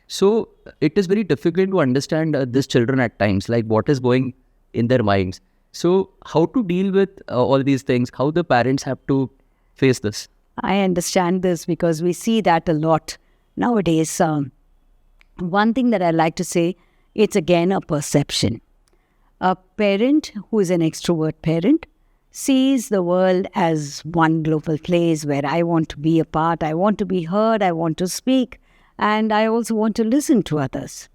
[SPEAKER 1] So it is very difficult to understand these children at times, like what is going in their minds. So how to deal with all these things, how the parents have to face this?
[SPEAKER 2] I understand this because we see that a lot nowadays. One thing that I like to say, it's again a perception. A parent who is an extrovert parent sees the world as one global place where I want to be a part, I want to be heard, I want to speak, and I also want to listen to others.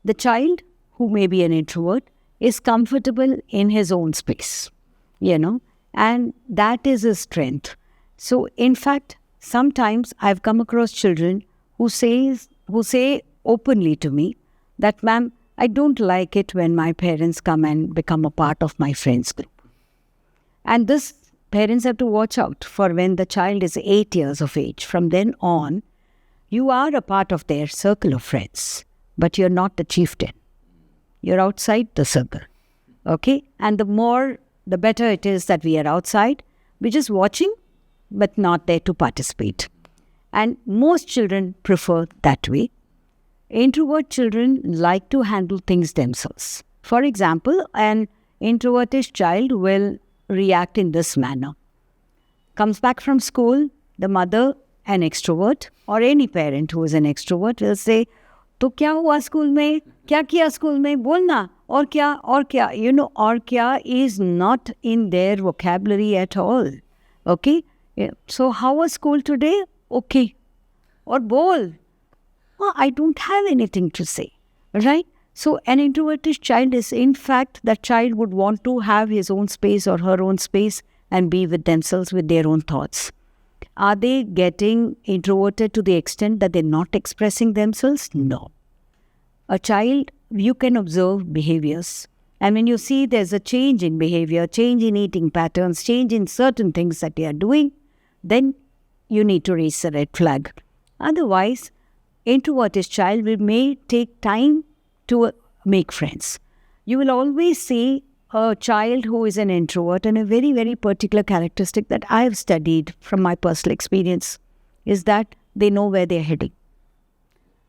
[SPEAKER 2] The child who may be an introvert is comfortable in his own space, and that is his strength. So, in fact, sometimes I've come across children who say openly to me that, ma'am, I don't like it when my parents come and become a part of my friends group. And this, parents have to watch out for when the child is 8 years of age. From then on, you are a part of their circle of friends, but you're not the chieftain. You're outside the circle, okay? And the better it is that we are outside. We're just watching, but not there to participate. And most children prefer that way. Introvert children like to handle things themselves. For example, an introverted child will react in this manner. Comes back from school, the mother, an extrovert, or any parent who is an extrovert will say, तो क्या हुआ school में, क्या किया school में, बोलना, और क्या, और क्या is not in their vocabulary at all. Okay? Yeah. So how was school today? Okay. Or bol. Oh, I don't have anything to say. Right? So an introverted child is, in fact, that child would want to have his own space or her own space and be with themselves with their own thoughts. Are they getting introverted to the extent that they're not expressing themselves? No. A child, you can observe behaviors. And when you see there's a change in behavior, change in eating patterns, change in certain things that they are doing, then you need to raise a red flag. Otherwise, introverted child may take time to make friends. You will always see a child who is an introvert, and a very, very particular characteristic that I have studied from my personal experience is that they know where they're heading.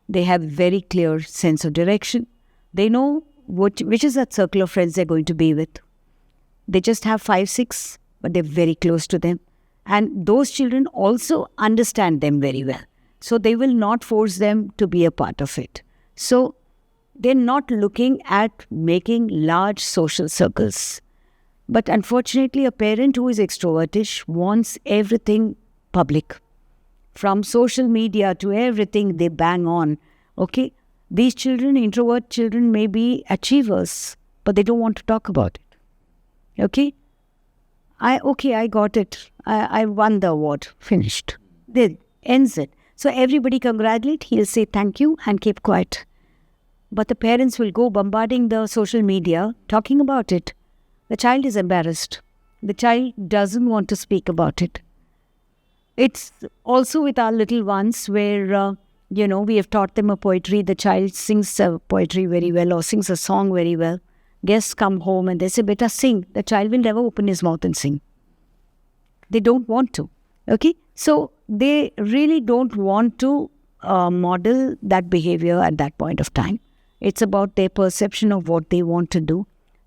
[SPEAKER 2] They have very clear sense of direction. They know which is that circle of friends they're going to be with. They just have 5, 6, but they're very close to them. And those children also understand them very well. So they will not force them to be a part of it. So they're not looking at making large social circles. But unfortunately, a parent who is extrovertish wants everything public. From social media to everything they bang on. Okay? These children, introvert children, may be achievers, but they don't want to talk about it. Okay? I got it. I won the award. Finished. They ends it. So everybody congratulate. He'll say thank you and keep quiet. But the parents will go bombarding the social media, talking about it. The child is embarrassed. The child doesn't want to speak about it. It's also with our little ones where, we have taught them a poetry. The child sings a poetry very well or sings a song very well. Guests come home and they say, "Beta, sing." The child will never open his mouth and sing. They don't want to. Okay? So they really don't want to model that behavior at that point of time. It's about their perception of what they want to do.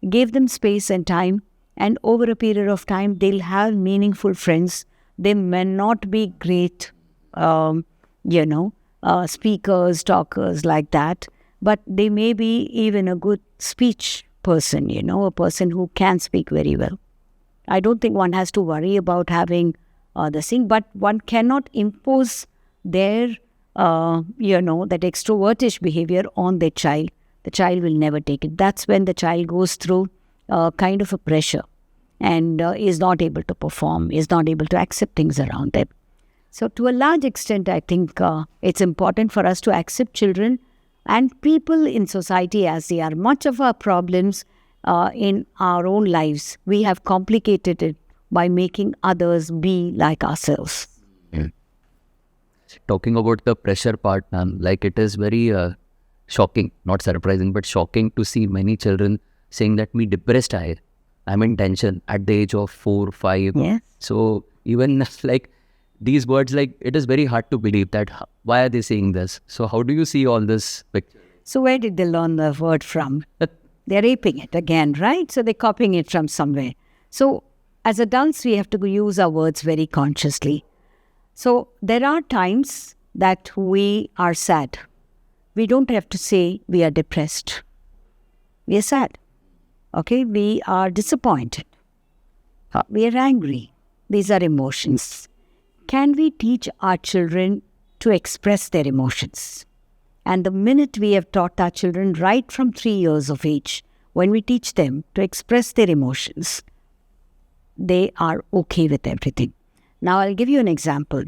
[SPEAKER 2] Give them space and time, and over a period of time, they'll have meaningful friends. They may not be great, speakers, talkers like that, but they may be even a good speech person, a person who can speak very well. I don't think one has to worry about having the thing, but one cannot impose their, that extrovertish behavior on their child. The child will never take it. That's when the child goes through kind of a pressure and is not able to perform, is not able to accept things around them. So to a large extent, I think it's important for us to accept children and people in society as they are. Much of our problems in our own lives, we have complicated it by making others be like ourselves.
[SPEAKER 1] Talking about the pressure part, ma'am, like it is very shocking, not surprising, but shocking to see many children saying that me depressed I'm in tension at the age of 4, 5.
[SPEAKER 2] Yes.
[SPEAKER 1] So even like these words, like it is very hard to believe that why are they saying this? So how do you see all this picture?
[SPEAKER 2] So where did they learn the word from? They're aping it again, right? So they're copying it from somewhere. So as adults, we have to use our words very consciously. So there are times that we are sad. We don't have to say we are depressed. We are sad. Okay, we are disappointed. We are angry. These are emotions. Can we teach our children to express their emotions? And the minute we have taught our children right from 3 years of age, when we teach them to express their emotions, they are okay with everything. Now, I'll give you an example.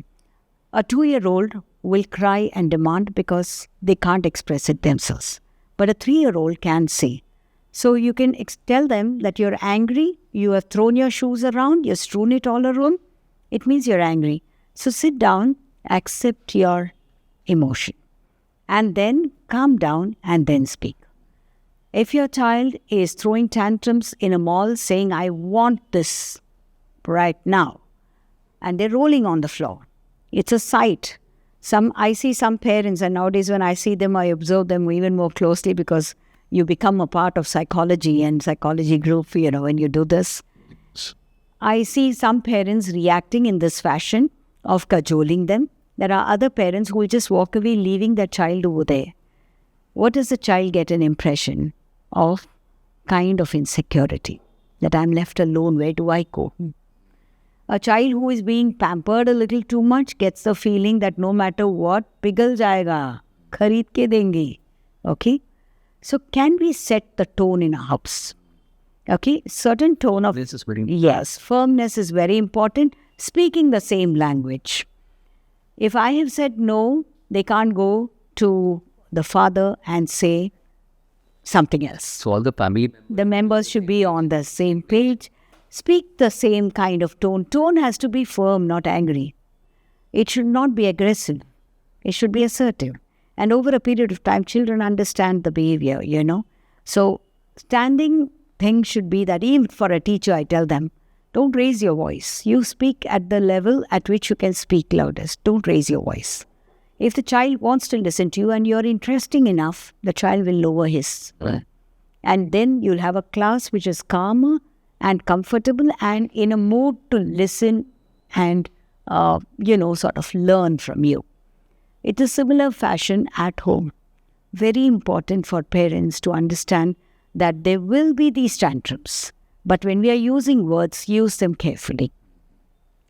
[SPEAKER 2] A 2-year-old will cry and demand because they can't express it themselves. But a 3-year-old can say. So you can tell them that you're angry, you have thrown your shoes around, you've strewn it all around. It means you're angry. So sit down, accept your emotion, and then calm down and then speak. If your child is throwing tantrums in a mall saying, "I want this right now," and they're rolling on the floor, it's a sight. I see some parents, and nowadays when I see them, I observe them even more closely because you become a part of psychology and psychology group, when you do this. I see some parents reacting in this fashion of cajoling them. There are other parents who will just walk away, leaving their child over there. What does the child get an impression of? Kind of insecurity. That I'm left alone, where do I go? A child who is being pampered a little too much gets the feeling that no matter what, pighal jayega, khareed ke denge. Okay? So can we set the tone in a house? Okay? Certain tone of...
[SPEAKER 1] This is very important.
[SPEAKER 2] Yes, firmness is very important. Speaking the same language. If I have said no, they can't go to the father and say something else.
[SPEAKER 1] So all the family...
[SPEAKER 2] The members should be on the same page. Speak the same kind of tone. Tone has to be firm, not angry. It should not be aggressive. It should be assertive. And over a period of time, children understand the behavior, So standing thing should be that even for a teacher, I tell them, don't raise your voice. You speak at the level at which you can speak loudest. Don't raise your voice. If the child wants to listen to you and you're interesting enough, the child will lower his.
[SPEAKER 1] Right.
[SPEAKER 2] And then you'll have a class which is calmer and comfortable and in a mood to listen and, sort of learn from you. It's a similar fashion at home. Very important for parents to understand that there will be these tantrums. But when we are using words, use them carefully.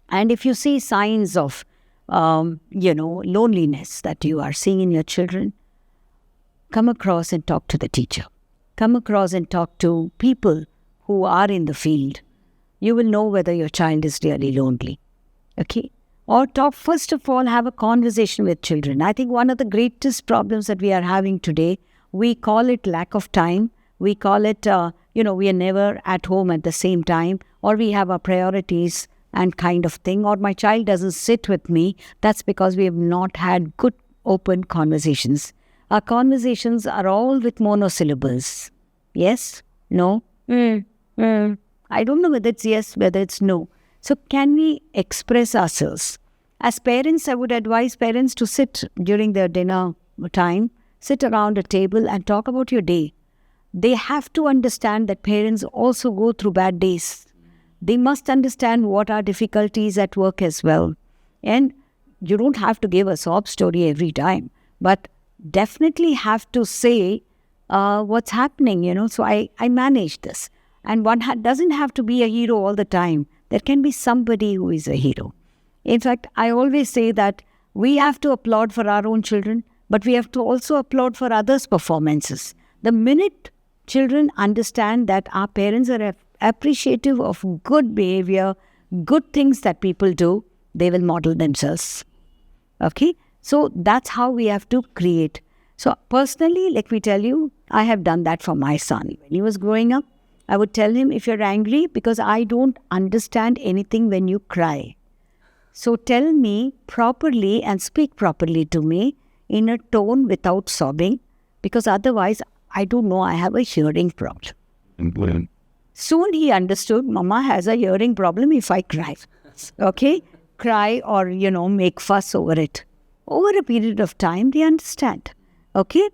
[SPEAKER 2] And if you see signs of, loneliness that you are seeing in your children, come across and talk to the teacher. Come across and talk to people who are in the field. You will know whether your child is really lonely. Okay? Or first of all, have a conversation with children. I think one of the greatest problems that we are having today, we call it lack of time. We call it, we are never at home at the same time, or we have our priorities and kind of thing, or my child doesn't sit with me, that's because we have not had good open conversations. Our conversations are all with monosyllables. Yes, no, I don't know whether it's yes, whether it's no. So can we express ourselves? As parents, I would advise parents to sit during their dinner time, sit around a table and talk about your day. They have to understand that parents also go through bad days. They must understand what are difficulties at work as well. And you don't have to give a sob story every time, but definitely have to say what's happening. So I manage this. And one doesn't have to be a hero all the time. There can be somebody who is a hero. In fact, I always say that we have to applaud for our own children, but we have to also applaud for others' performances. The minute children understand that our parents are appreciative of good behavior, good things that people do, they will model themselves. Okay? So that's how we have to create. So personally, let me tell you, I have done that for my son. When he was growing up, I would tell him, if you're angry, because I don't understand anything when you cry. So tell me properly and speak properly to me in a tone without sobbing, because otherwise, I don't know, I have a hearing problem.
[SPEAKER 4] Important.
[SPEAKER 2] Soon he understood, Mama has a hearing problem if I cry. Okay? Cry or, make fuss over it. Over a period of time, they understand. Okay?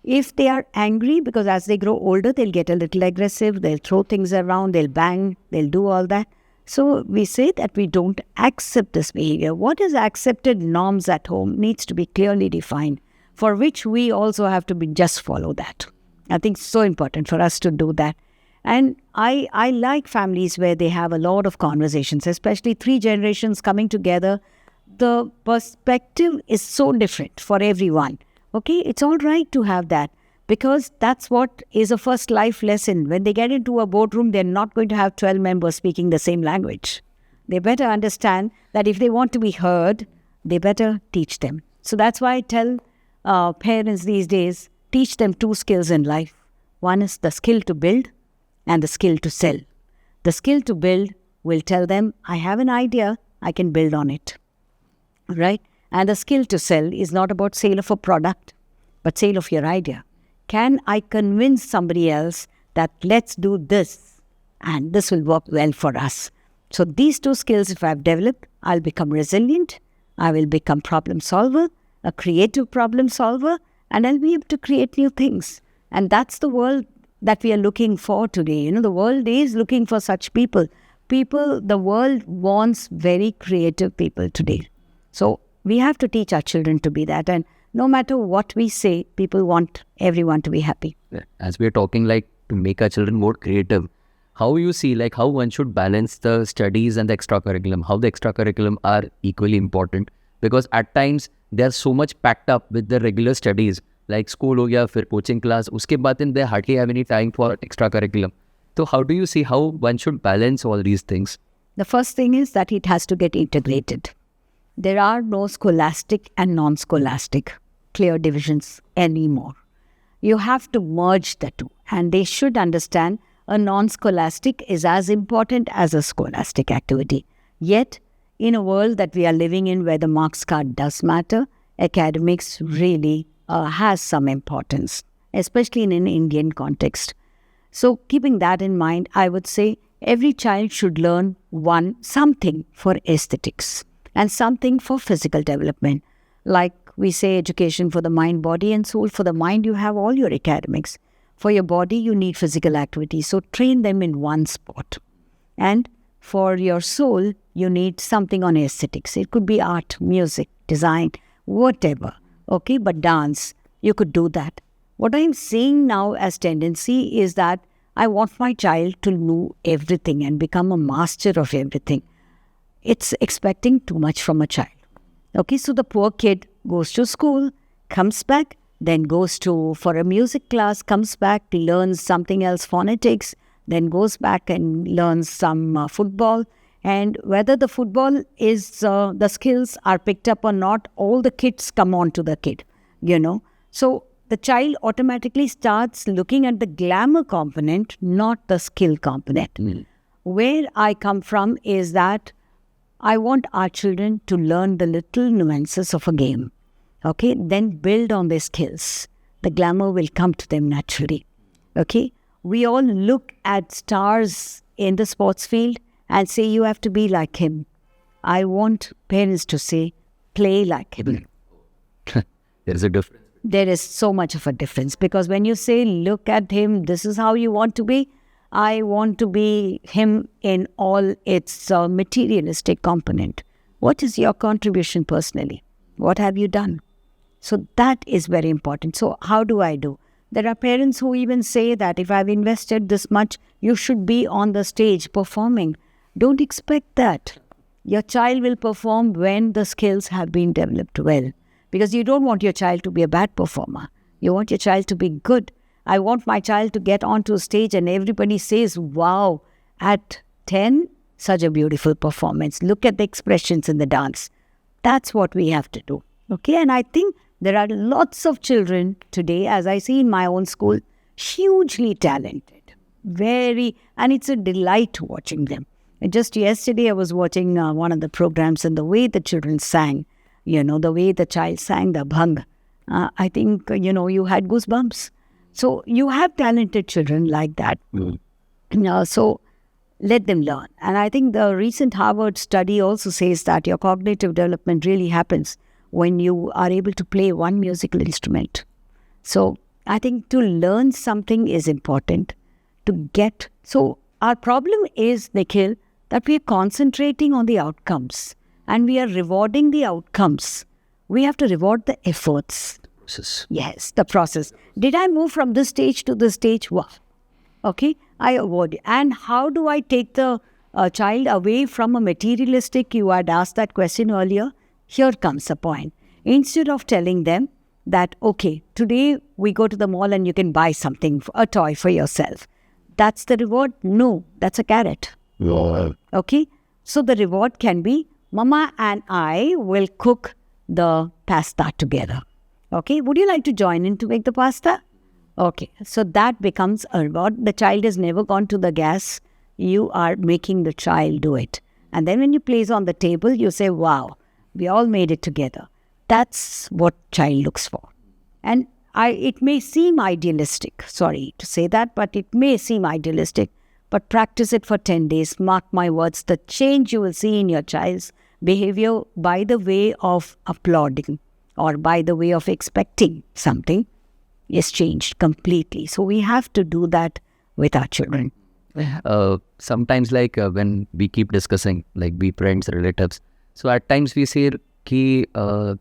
[SPEAKER 2] If they are angry, because as they grow older, they'll get a little aggressive, they'll throw things around, they'll bang, they'll do all that. So we say that we don't accept this behavior. What is accepted norms at home needs to be clearly defined, for which we also have to just follow that. I think it's so important for us to do that. And I like families where they have a lot of conversations, especially 3 generations coming together. The perspective is so different for everyone. Okay, it's all right to have that, because that's what is a first life lesson. When they get into a boardroom, they're not going to have 12 members speaking the same language. They better understand that if they want to be heard, they better teach them. So that's why I tell parents these days, teach them 2 skills in life. One is the skill to build and the skill to sell. The skill to build will tell them, I have an idea, I can build on it. Right? And the skill to sell is not about sale of a product, but sale of your idea. Can I convince somebody else that let's do this and this will work well for us? So these 2 skills, if I've developed, I'll become resilient, I will become problem solver, a creative problem solver, and I'll be able to create new things. And that's the world that we are looking for today. The world is looking for such people. The world wants very creative people today. So we have to teach our children to be that. And no matter what we say, people want everyone to be happy.
[SPEAKER 1] As we are talking to make our children more creative, how you see how one should balance the studies and the extracurriculum, how the extracurriculum are equally important, because at times they are so much packed up with the regular studies, like school ho gaya, fir coaching class, uske baad then they hardly have any time for extracurriculum. So how do you see how one should balance all these things?
[SPEAKER 2] The first thing is that it has to get integrated. There are no scholastic and non-scholastic clear divisions anymore. You have to merge the 2, and they should understand a non-scholastic is as important as a scholastic activity. Yet, in a world that we are living in where the marks card does matter, academics really has some importance, especially in an Indian context. So, keeping that in mind, I would say every child should learn something for aesthetics and something for physical development. Like we say, education for the mind, body and soul. For the mind, you have all your academics. For your body, you need physical activity. So train them in one spot. And for your soul, you need something on aesthetics. It could be art, music, design, whatever. Okay, but dance, you could do that. What I'm seeing now as tendency is that I want my child to know everything and become a master of everything. It's expecting too much from a child. Okay, so the poor kid goes to school, comes back, then goes for a music class, comes back, learns something else, phonetics, then goes back and learns some football. And whether the football is, the skills are picked up or not, all the kids come on to the kid, So the child automatically starts looking at the glamour component, not the skill component. Where I come from is that I want our children to learn the little nuances of a game. Okay, then build on their skills. The glamour will come to them naturally. Okay, we all look at stars in the sports field and say you have to be like him. I want parents to say, play like him.
[SPEAKER 1] There's a difference.
[SPEAKER 2] There is so much of a difference, because when you say, look at him, this is how you want to be, I want to be him in all its materialistic component. What is your contribution personally? What have you done? So that is very important. So how do I do? There are parents who even say that if I've invested this much, you should be on the stage performing. Don't expect that. Your child will perform when the skills have been developed well. Because you don't want your child to be a bad performer. You want your child to be good. I want my child to get onto a stage and everybody says, wow, at 10, such a beautiful performance. Look at the expressions in the dance. That's what we have to do. Okay, and I think there are lots of children today, as I see in my own school, hugely talented. And it's a delight watching them. And just yesterday I was watching one of the programs, and the way the children sang, the way the child sang the bhang, I think, you had goosebumps. So you have talented children like that. So let them learn. And I think the recent Harvard study also says that your cognitive development really happens when you are able to play one musical instrument. So I think to learn something is important. So our problem is, Nikhil, that we are concentrating on the outcomes. And we are rewarding the outcomes. We have to reward the efforts. Yes, the process. Did I move from this stage to this stage? Wow. Okay, I award. And how do I take the child away from a materialistic, you had asked that question earlier. Here comes the point. Instead of telling them that, okay, today we go to the mall and you can buy something, a toy for yourself. That's the reward? No, that's a carrot. Okay, so the reward can be, Mama and I will cook the pasta together. Okay, would you like to join in to make the pasta? Okay, so that becomes a reward. The child has never gone to the gas. You are making the child do it. And then when you place on the table, you say, wow, we all made it together. That's what child looks for. And it may seem idealistic, sorry to say that, but it may seem idealistic. But practice it for 10 days. Mark my words, the change you will see in your child's behavior by the way of applauding or by the way of expecting something is changed completely. So we have to do that with our children.
[SPEAKER 1] Sometimes when we keep discussing, like we friends, relatives, so at times we say कि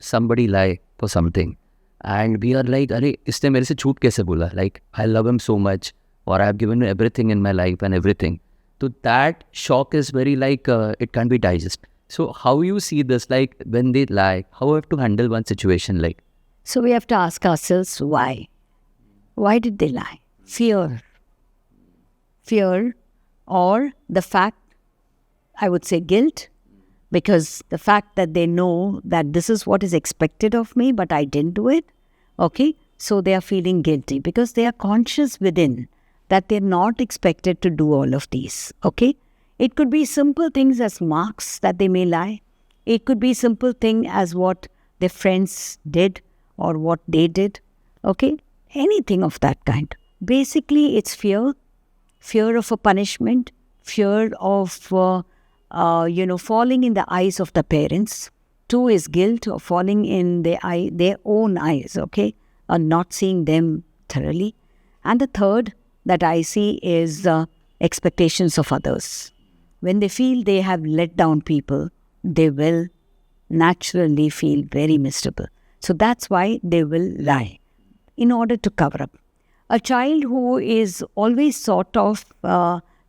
[SPEAKER 1] somebody lie for something and we are like, अरे इसने मेरे से झूठ कैसे बोला? Like I love him so much, or I have given everything in my life and everything. So that shock is very it can't be digested. So how you see this, like when they lie, how we have to handle one situation like?
[SPEAKER 2] So we have to ask ourselves why. Why did they lie? Fear, or the fact, I would say guilt, because the fact that they know that this is what is expected of me, but I didn't do it. Okay, so they are feeling guilty because they are conscious within that they're not expected to do all of these. Okay, it could be simple things as marks that they may lie. It could be simple thing as what their friends did or what they did. Okay, anything of that kind. Basically, it's fear of a punishment, fear of falling in the eyes of the parents. 2 is guilt of falling in their own eyes, okay, or not seeing them thoroughly. And the third that I see is expectations of others. When they feel they have let down people, they will naturally feel very miserable. So that's why they will lie in order to cover up. A child who is always sort of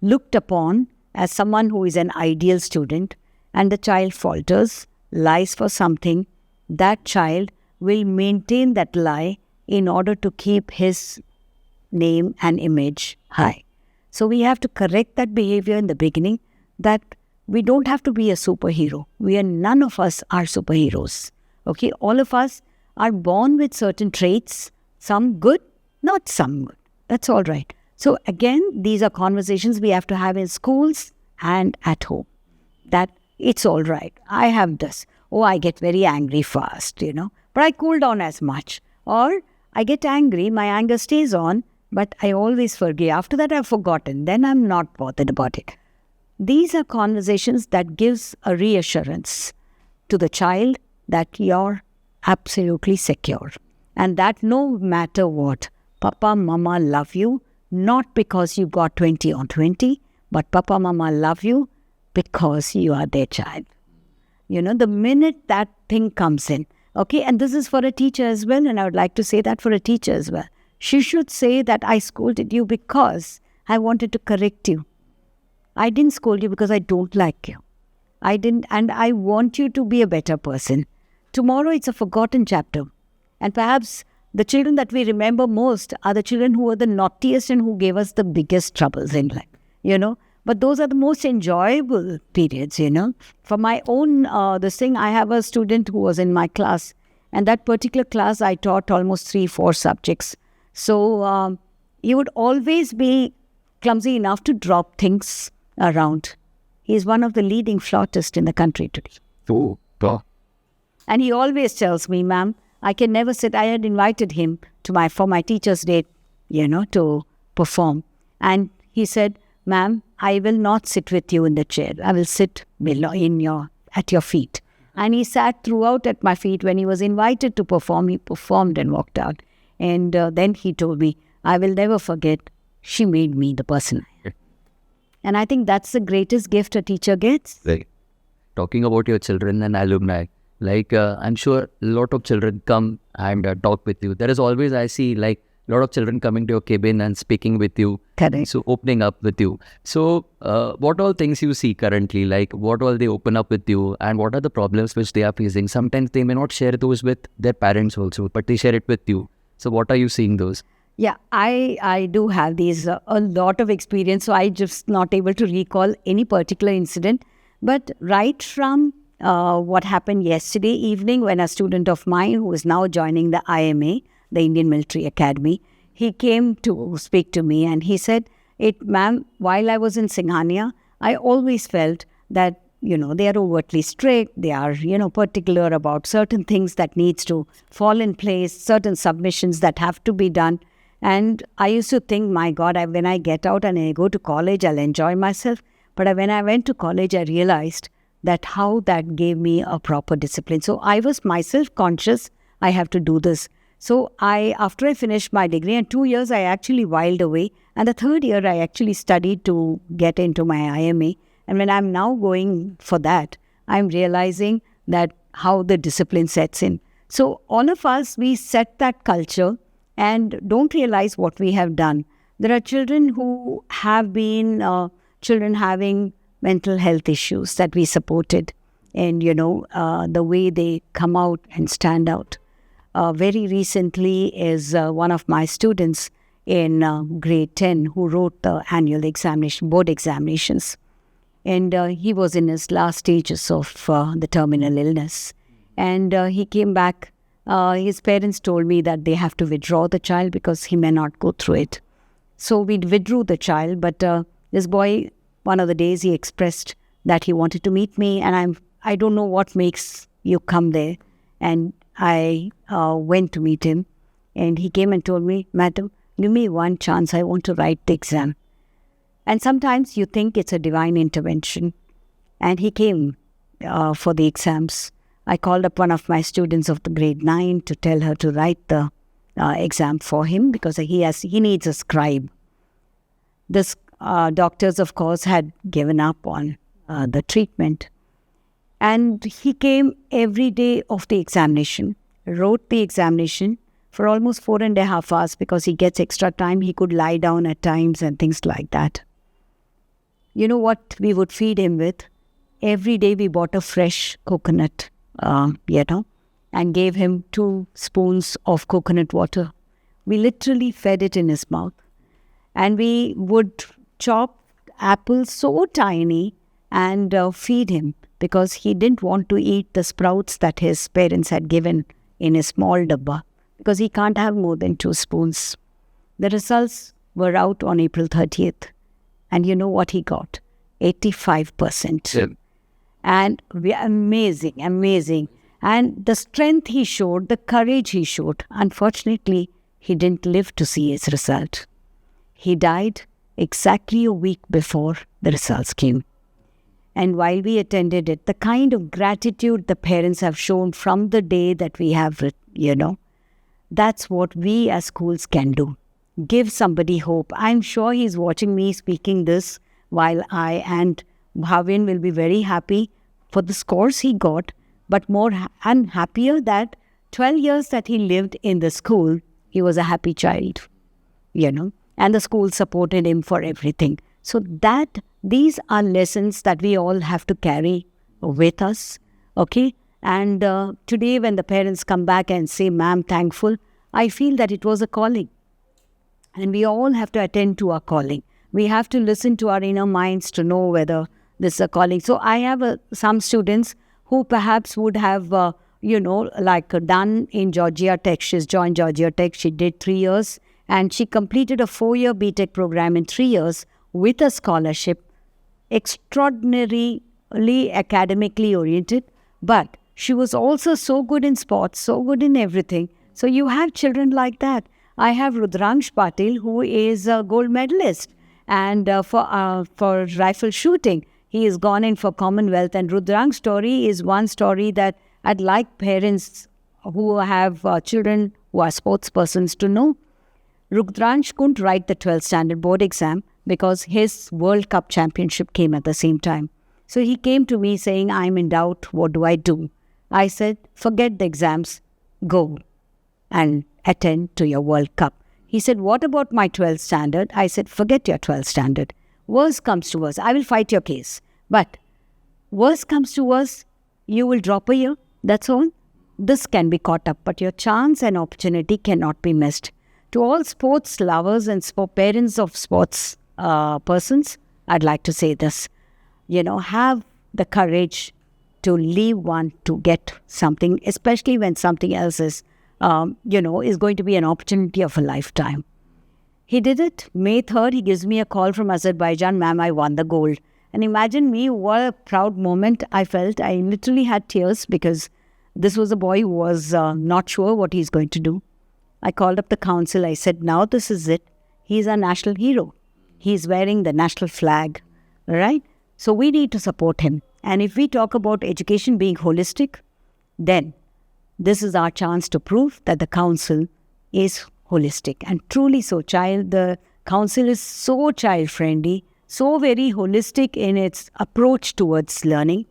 [SPEAKER 2] looked upon as someone who is an ideal student and the child falters, lies for something, that child will maintain that lie in order to keep his name and image high. So we have to correct that behavior in the beginning, that we don't have to be a superhero. None of us are superheroes. Okay, all of us are born with certain traits, some good, not some good. That's all right. So again, these are conversations we have to have in schools and at home. That it's all right. I have this. Oh, I get very angry fast, but I cool down as much. Or I get angry, my anger stays on, but I always forgive. After that, I've forgotten. Then I'm not bothered about it. These are conversations that gives a reassurance to the child that you're absolutely secure. And that no matter what, Papa, Mama love you, not because you got 20 on 20, but Papa, Mama love you because you are their child. The minute that thing comes in, okay, and this is for a teacher as well, and I would like to say that for a teacher as well. She should say that I scolded you because I wanted to correct you. I didn't scold you because I don't like you. I didn't, and I want you to be a better person. Tomorrow it's a forgotten chapter. And perhaps the children that we remember most are the children who were the naughtiest and who gave us the biggest troubles in life, But those are the most enjoyable periods, For my own, this thing, I have a student who was in my class. And that particular class, I taught almost 3-4 subjects. So he would always be clumsy enough to drop things around. He is one of the leading flautists in the country today.
[SPEAKER 1] Oh, God.
[SPEAKER 2] And he always tells me, ma'am, I can never sit. I had invited him for my teacher's day, to perform. And he said, ma'am, I will not sit with you in the chair. I will sit at your feet. And he sat throughout at my feet. When he was invited to perform, he performed and walked out. And then he told me, I will never forget, she made me the person I am. And I think that's the greatest gift a teacher gets.
[SPEAKER 1] Right. Talking about your children and alumni, I'm sure a lot of children come and talk with you. There is always, I see, a lot of children coming to your cabin and speaking with you.
[SPEAKER 2] Correct.
[SPEAKER 1] So opening up with you. So what all things you see currently, what all they open up with you, and what are the problems which they are facing? Sometimes they may not share those with their parents also, but they share it with you. So what are you seeing those?
[SPEAKER 2] Yeah, I do have these a lot of experience, so I just not able to recall any particular incident. But right from what happened yesterday evening, when a student of mine who is now joining the IMA, the Indian Military Academy, he came to speak to me and he said, ma'am, while I was in Singhania, I always felt that, they are overtly strict, they are, particular about certain things that needs to fall in place, certain submissions that have to be done. And I used to think, my God, when I get out and I go to college, I'll enjoy myself. But when I went to college, I realized that how that gave me a proper discipline. So I was myself conscious, I have to do this. So after I finished my degree, and 2 years, I actually whiled away. And the third year, I actually studied to get into my IMA. And when I'm now going for that, I'm realizing that how the discipline sets in. So all of us, we set that culture and don't realize what we have done. There are children who have been children having mental health issues that we supported. And, the way they come out and stand out. Very recently is one of my students in grade 10 who wrote the annual examination, board examinations. And he was in his last stages of the terminal illness. And he came back. His parents told me that they have to withdraw the child because he may not go through it. So we withdrew the child. But this boy, one of the days, he expressed that he wanted to meet me. And I don't know what makes you come there. And I went to meet him. And he came and told me, Madam, give me one chance. I want to write the exam. And sometimes you think it's a divine intervention. And he came for the exams. I called up one of my students of the grade 9 to tell her to write the exam for him because he needs a scribe. This doctors, of course, had given up on the treatment. And he came every day of the examination, wrote the examination for almost 4.5 hours because he gets extra time. He could lie down at times and things like that. You know what we would feed him with? Every day we bought a fresh coconut, and gave him 2 spoons of coconut water. We literally fed it in his mouth. And we would chop apples so tiny and feed him because he didn't want to eat the sprouts that his parents had given in a small dabba because he can't have more than 2 spoons. The results were out on April 30th. And you know what he got? 85%.
[SPEAKER 1] Yeah.
[SPEAKER 2] And we are amazing, amazing. And the strength he showed, the courage he showed, unfortunately, he didn't live to see his result. He died exactly a week before the results came. And while we attended it, the kind of gratitude the parents have shown from the day that we have, that's what we as schools can do. Give somebody hope. I'm sure he's watching me speaking this while I and Bhavin will be very happy for the scores he got, but more unhappier that 12 years that he lived in the school, he was a happy child, and the school supported him for everything. So these are lessons that we all have to carry with us, okay? And today when the parents come back and say, "Ma'am, thankful," I feel that it was a calling. And we all have to attend to our calling. We have to listen to our inner minds to know whether this is a calling. So I have some students who perhaps would have, done in Georgia Tech. She's joined Georgia Tech. She did 3 years. And she completed a 4-year BTech program in 3 years with a scholarship, extraordinarily academically oriented. But she was also so good in sports, so good in everything. So you have children like that. I have Rudransh Patil, who is a gold medalist and for rifle shooting. He has gone in for Commonwealth. And Rudransh's story is one story that I'd like parents who have children who are sports persons to know. Rudransh couldn't write the 12th standard board exam because his World Cup championship came at the same time. So he came to me saying, "I'm in doubt, what do I do?" I said, "Forget the exams, go and attend to your World Cup." He said, "What about my 12th standard?" I said, "Forget your 12th standard. Worst comes to worst, I will fight your case. But worst comes to worst, you will drop a year, that's all. This can be caught up, but your chance and opportunity cannot be missed." To all sports lovers and parents of sports persons, I'd like to say this. Have the courage to leave one to get something, especially when something else is going to be an opportunity of a lifetime. He did it. May 3rd, he gives me a call from Azerbaijan, "Ma'am, I won the gold." And imagine me, what a proud moment I felt. I literally had tears because this was a boy who was not sure what he's going to do. I called up the council. I said, "Now this is it. He's our national hero. He's wearing the national flag, right? So we need to support him." And if we talk about education being holistic, then this is our chance to prove that the council is holistic. And truly so, the council is so child-friendly, so very holistic in its approach towards learning,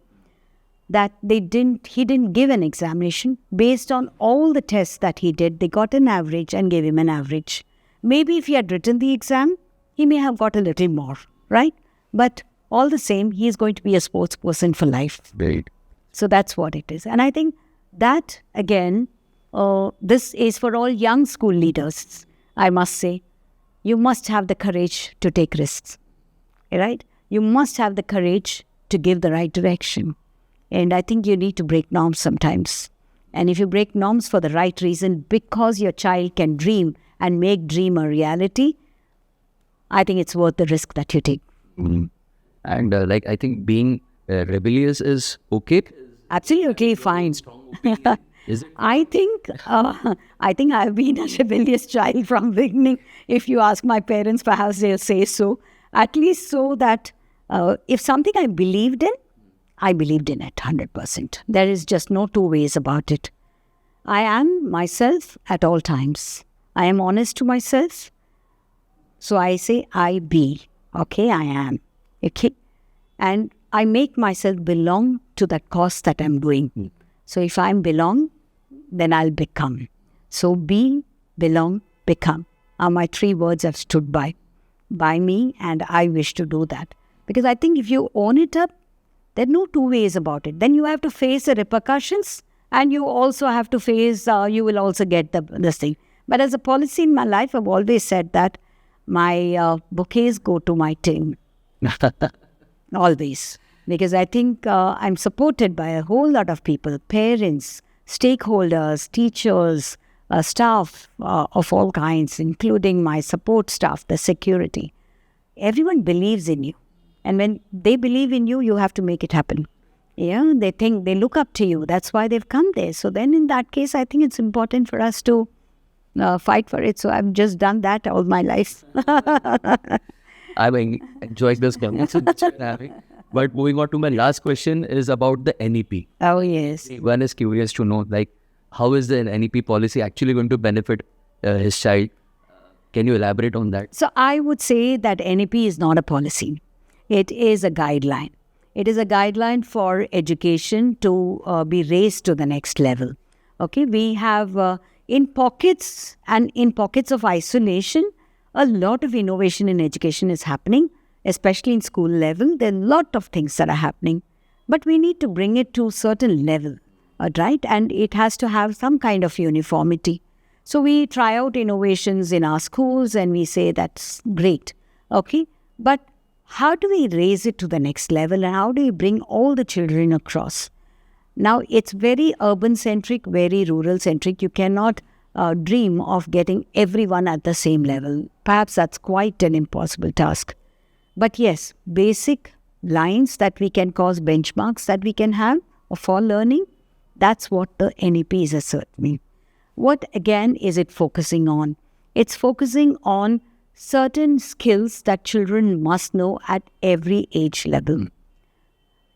[SPEAKER 2] that he didn't give an examination. Based on all the tests that he did, they got an average and gave him an average. Maybe if he had written the exam, he may have got a little more, right? But all the same, he is going to be a sports person for life.
[SPEAKER 1] Great.
[SPEAKER 2] So that's what it is. And I think that, again, this is for all young school leaders, I must say. You must have the courage to take risks, right? You must have the courage to give the right direction. And I think you need to break norms sometimes. And if you break norms for the right reason, because your child can dream and make dream a reality, I think it's worth the risk that you take.
[SPEAKER 1] Mm-hmm. And I think being rebellious is okay.
[SPEAKER 2] Absolutely fine.
[SPEAKER 1] Is it?
[SPEAKER 2] I think I've been a rebellious child from beginning. If you ask my parents, perhaps they'll say so. At least so that if something I believed in it 100%. There is just no two ways about it. I am myself at all times. I am honest to myself. So I say I be. Okay, I am. Okay. And I make myself belong to that cause that I'm doing. So if I belong, then I'll become. So be, belong, become are my 3 words I've stood by me, and I wish to do that. Because I think if you own it up, there are no two ways about it. Then you have to face the repercussions, and you also have to face, you will also get this thing. But as a policy in my life, I've always said that my bouquets go to my team. Always. Because I think I'm supported by a whole lot of people, parents, stakeholders, teachers, staff of all kinds, including my support staff, the security. Everyone believes in you. And when they believe in you, you have to make it happen. Yeah, they look up to you. That's why they've come there. So then in that case, I think it's important for us to fight for it. So I've just done that all my life.
[SPEAKER 1] I've enjoyed this conversation that we're having. But moving on to my last question is about the NEP.
[SPEAKER 2] Oh, yes.
[SPEAKER 1] One is curious to know, like, how is the NEP policy actually going to benefit his child? Can you elaborate on that?
[SPEAKER 2] So I would say that NEP is not a policy. It is a guideline. It is a guideline for education to be raised to the next level. Okay, we have in pockets of isolation, a lot of innovation in education is happening, especially in school level. There are a lot of things that are happening, but we need to bring it to a certain level, right? And it has to have some kind of uniformity. So we try out innovations in our schools and we say that's great, okay? But how do we raise it to the next level and how do we bring all the children across? Now, it's very urban-centric, very rural-centric. You cannot dream of getting everyone at the same level. Perhaps that's quite an impossible task. But yes, basic lines that we can cause benchmarks that we can have for learning, that's what the NEP is asserting. What again is it focusing on? It's focusing on certain skills that children must know at every age level.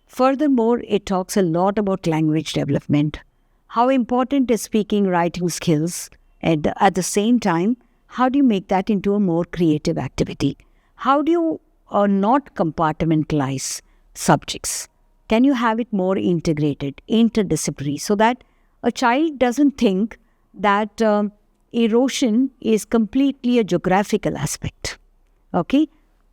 [SPEAKER 2] Furthermore, it talks a lot about language development. How important is speaking, writing skills? And at the same time, how do you make that into a more creative activity? How do you not compartmentalize subjects? Can you have it more integrated, interdisciplinary, so that a child doesn't think that erosion is completely a geographical aspect, okay?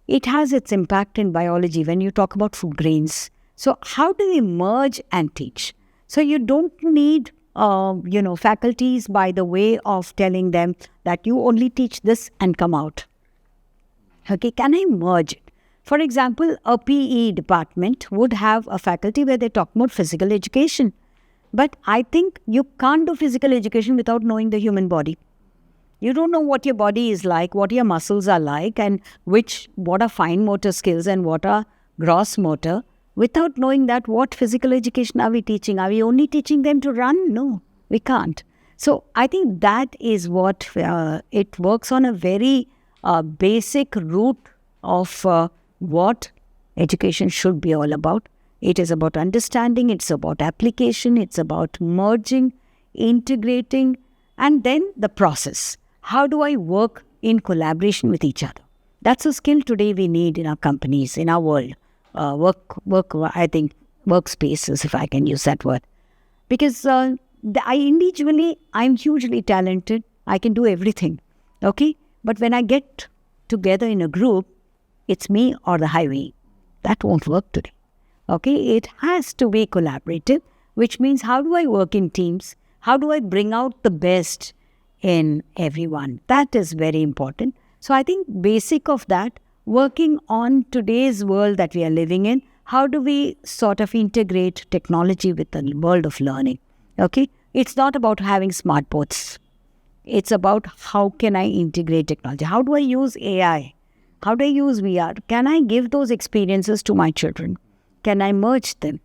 [SPEAKER 2] It has its impact in biology when you talk about food grains. So how do we merge and teach? So you don't need, faculties by the way of telling them that you only teach this and come out. Okay, can I merge it? For example, a PE department would have a faculty where they talk about physical education. But I think you can't do physical education without knowing the human body. You don't know what your body is like, what your muscles are like, and what are fine motor skills and what are gross motor. Without knowing that, what physical education are we teaching? Are we only teaching them to run? No, we can't. So I think that is what it works on, a very basic root of what education should be all about. It is about understanding, it's about application, it's about merging, integrating, and then the process. How do I work in collaboration with each other? That's a skill today we need in our companies, in our world. I think workspaces, if I can use that word. Because I'm hugely talented. I can do everything, okay? But when I get together in a group, it's me or the highway. That won't work today. Okay, it has to be collaborative, which means how do I work in teams? How do I bring out the best in everyone? That is very important. So I think basic of that, working on today's world that we are living in, how do we sort of integrate technology with the world of learning? Okay, it's not about having smart boards. It's about how can I integrate technology? How do I use AI? How do I use VR? Can I give those experiences to my children? Can I merge them,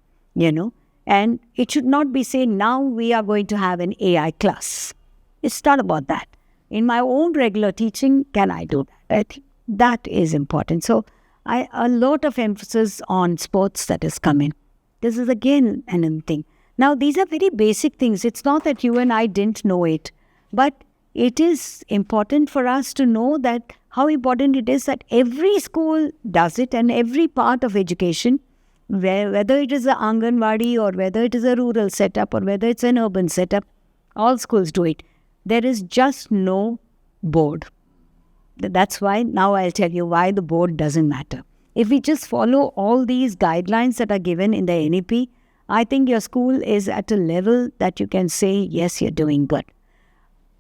[SPEAKER 2] And it should not be saying, now we are going to have an AI class. It's not about that. In my own regular teaching, can I do that? I think that is important. So a lot of emphasis on sports that is coming. This is again another thing. Now, these are very basic things. It's not that you and I didn't know it, but it is important for us to know that how important it is that every school does it and every part of education, whether it is an Anganwadi or whether it is a rural setup or whether it's an urban setup, all schools do it. There is just no board. That's why now I'll tell you why the board doesn't matter. If we just follow all these guidelines that are given in the NEP, I think your school is at a level that you can say, yes, you're doing good.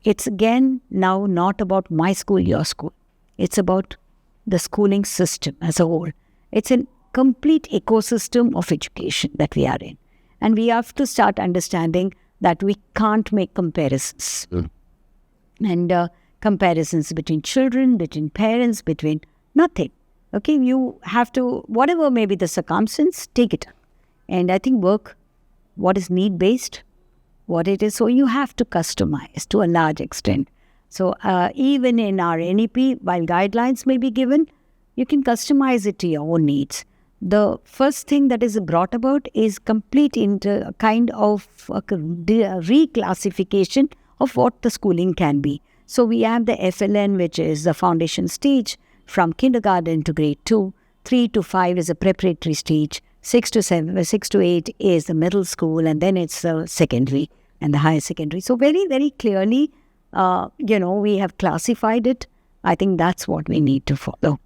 [SPEAKER 2] It's again now not about my school, your school. It's about the schooling system as a whole. It's a complete ecosystem of education that we are in. And we have to start understanding that we can't make comparisons. And comparisons between children, between parents, between nothing. Okay, you have to, whatever may be the circumstance, take it up. And I think work, what is need-based, what it is. So you have to customize to a large extent. So even in our NEP, while guidelines may be given, you can customize it to your own needs. The first thing that is brought about is complete into kind of a reclassification of what the schooling can be. So we have the FLN, which is the foundation stage from kindergarten to grade 2. 3 to 5 is a preparatory stage. 6 to 8 is the middle school, and then it's the secondary and the higher secondary. So very, very clearly, we have classified it. I think that's what we need to follow.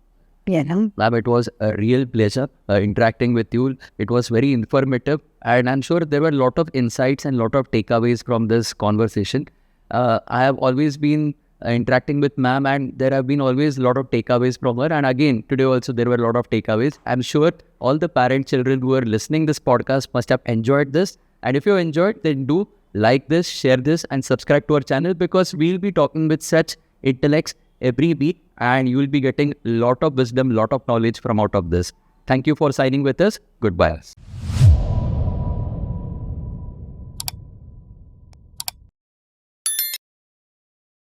[SPEAKER 1] Ma'am, it was a real pleasure interacting with you. It was very informative, and I'm sure there were a lot of insights and a lot of takeaways from this conversation. I have always been interacting with ma'am, and there have been always a lot of takeaways from her. And again, today also there were a lot of takeaways. I'm sure all the parent children who are listening this podcast must have enjoyed this. And if you enjoyed, then do like this, share this, and subscribe to our channel, because we'll be talking with such intellects every week, and you will be getting a lot of wisdom, lot of knowledge from out of this. Thank you for signing with us. Goodbye.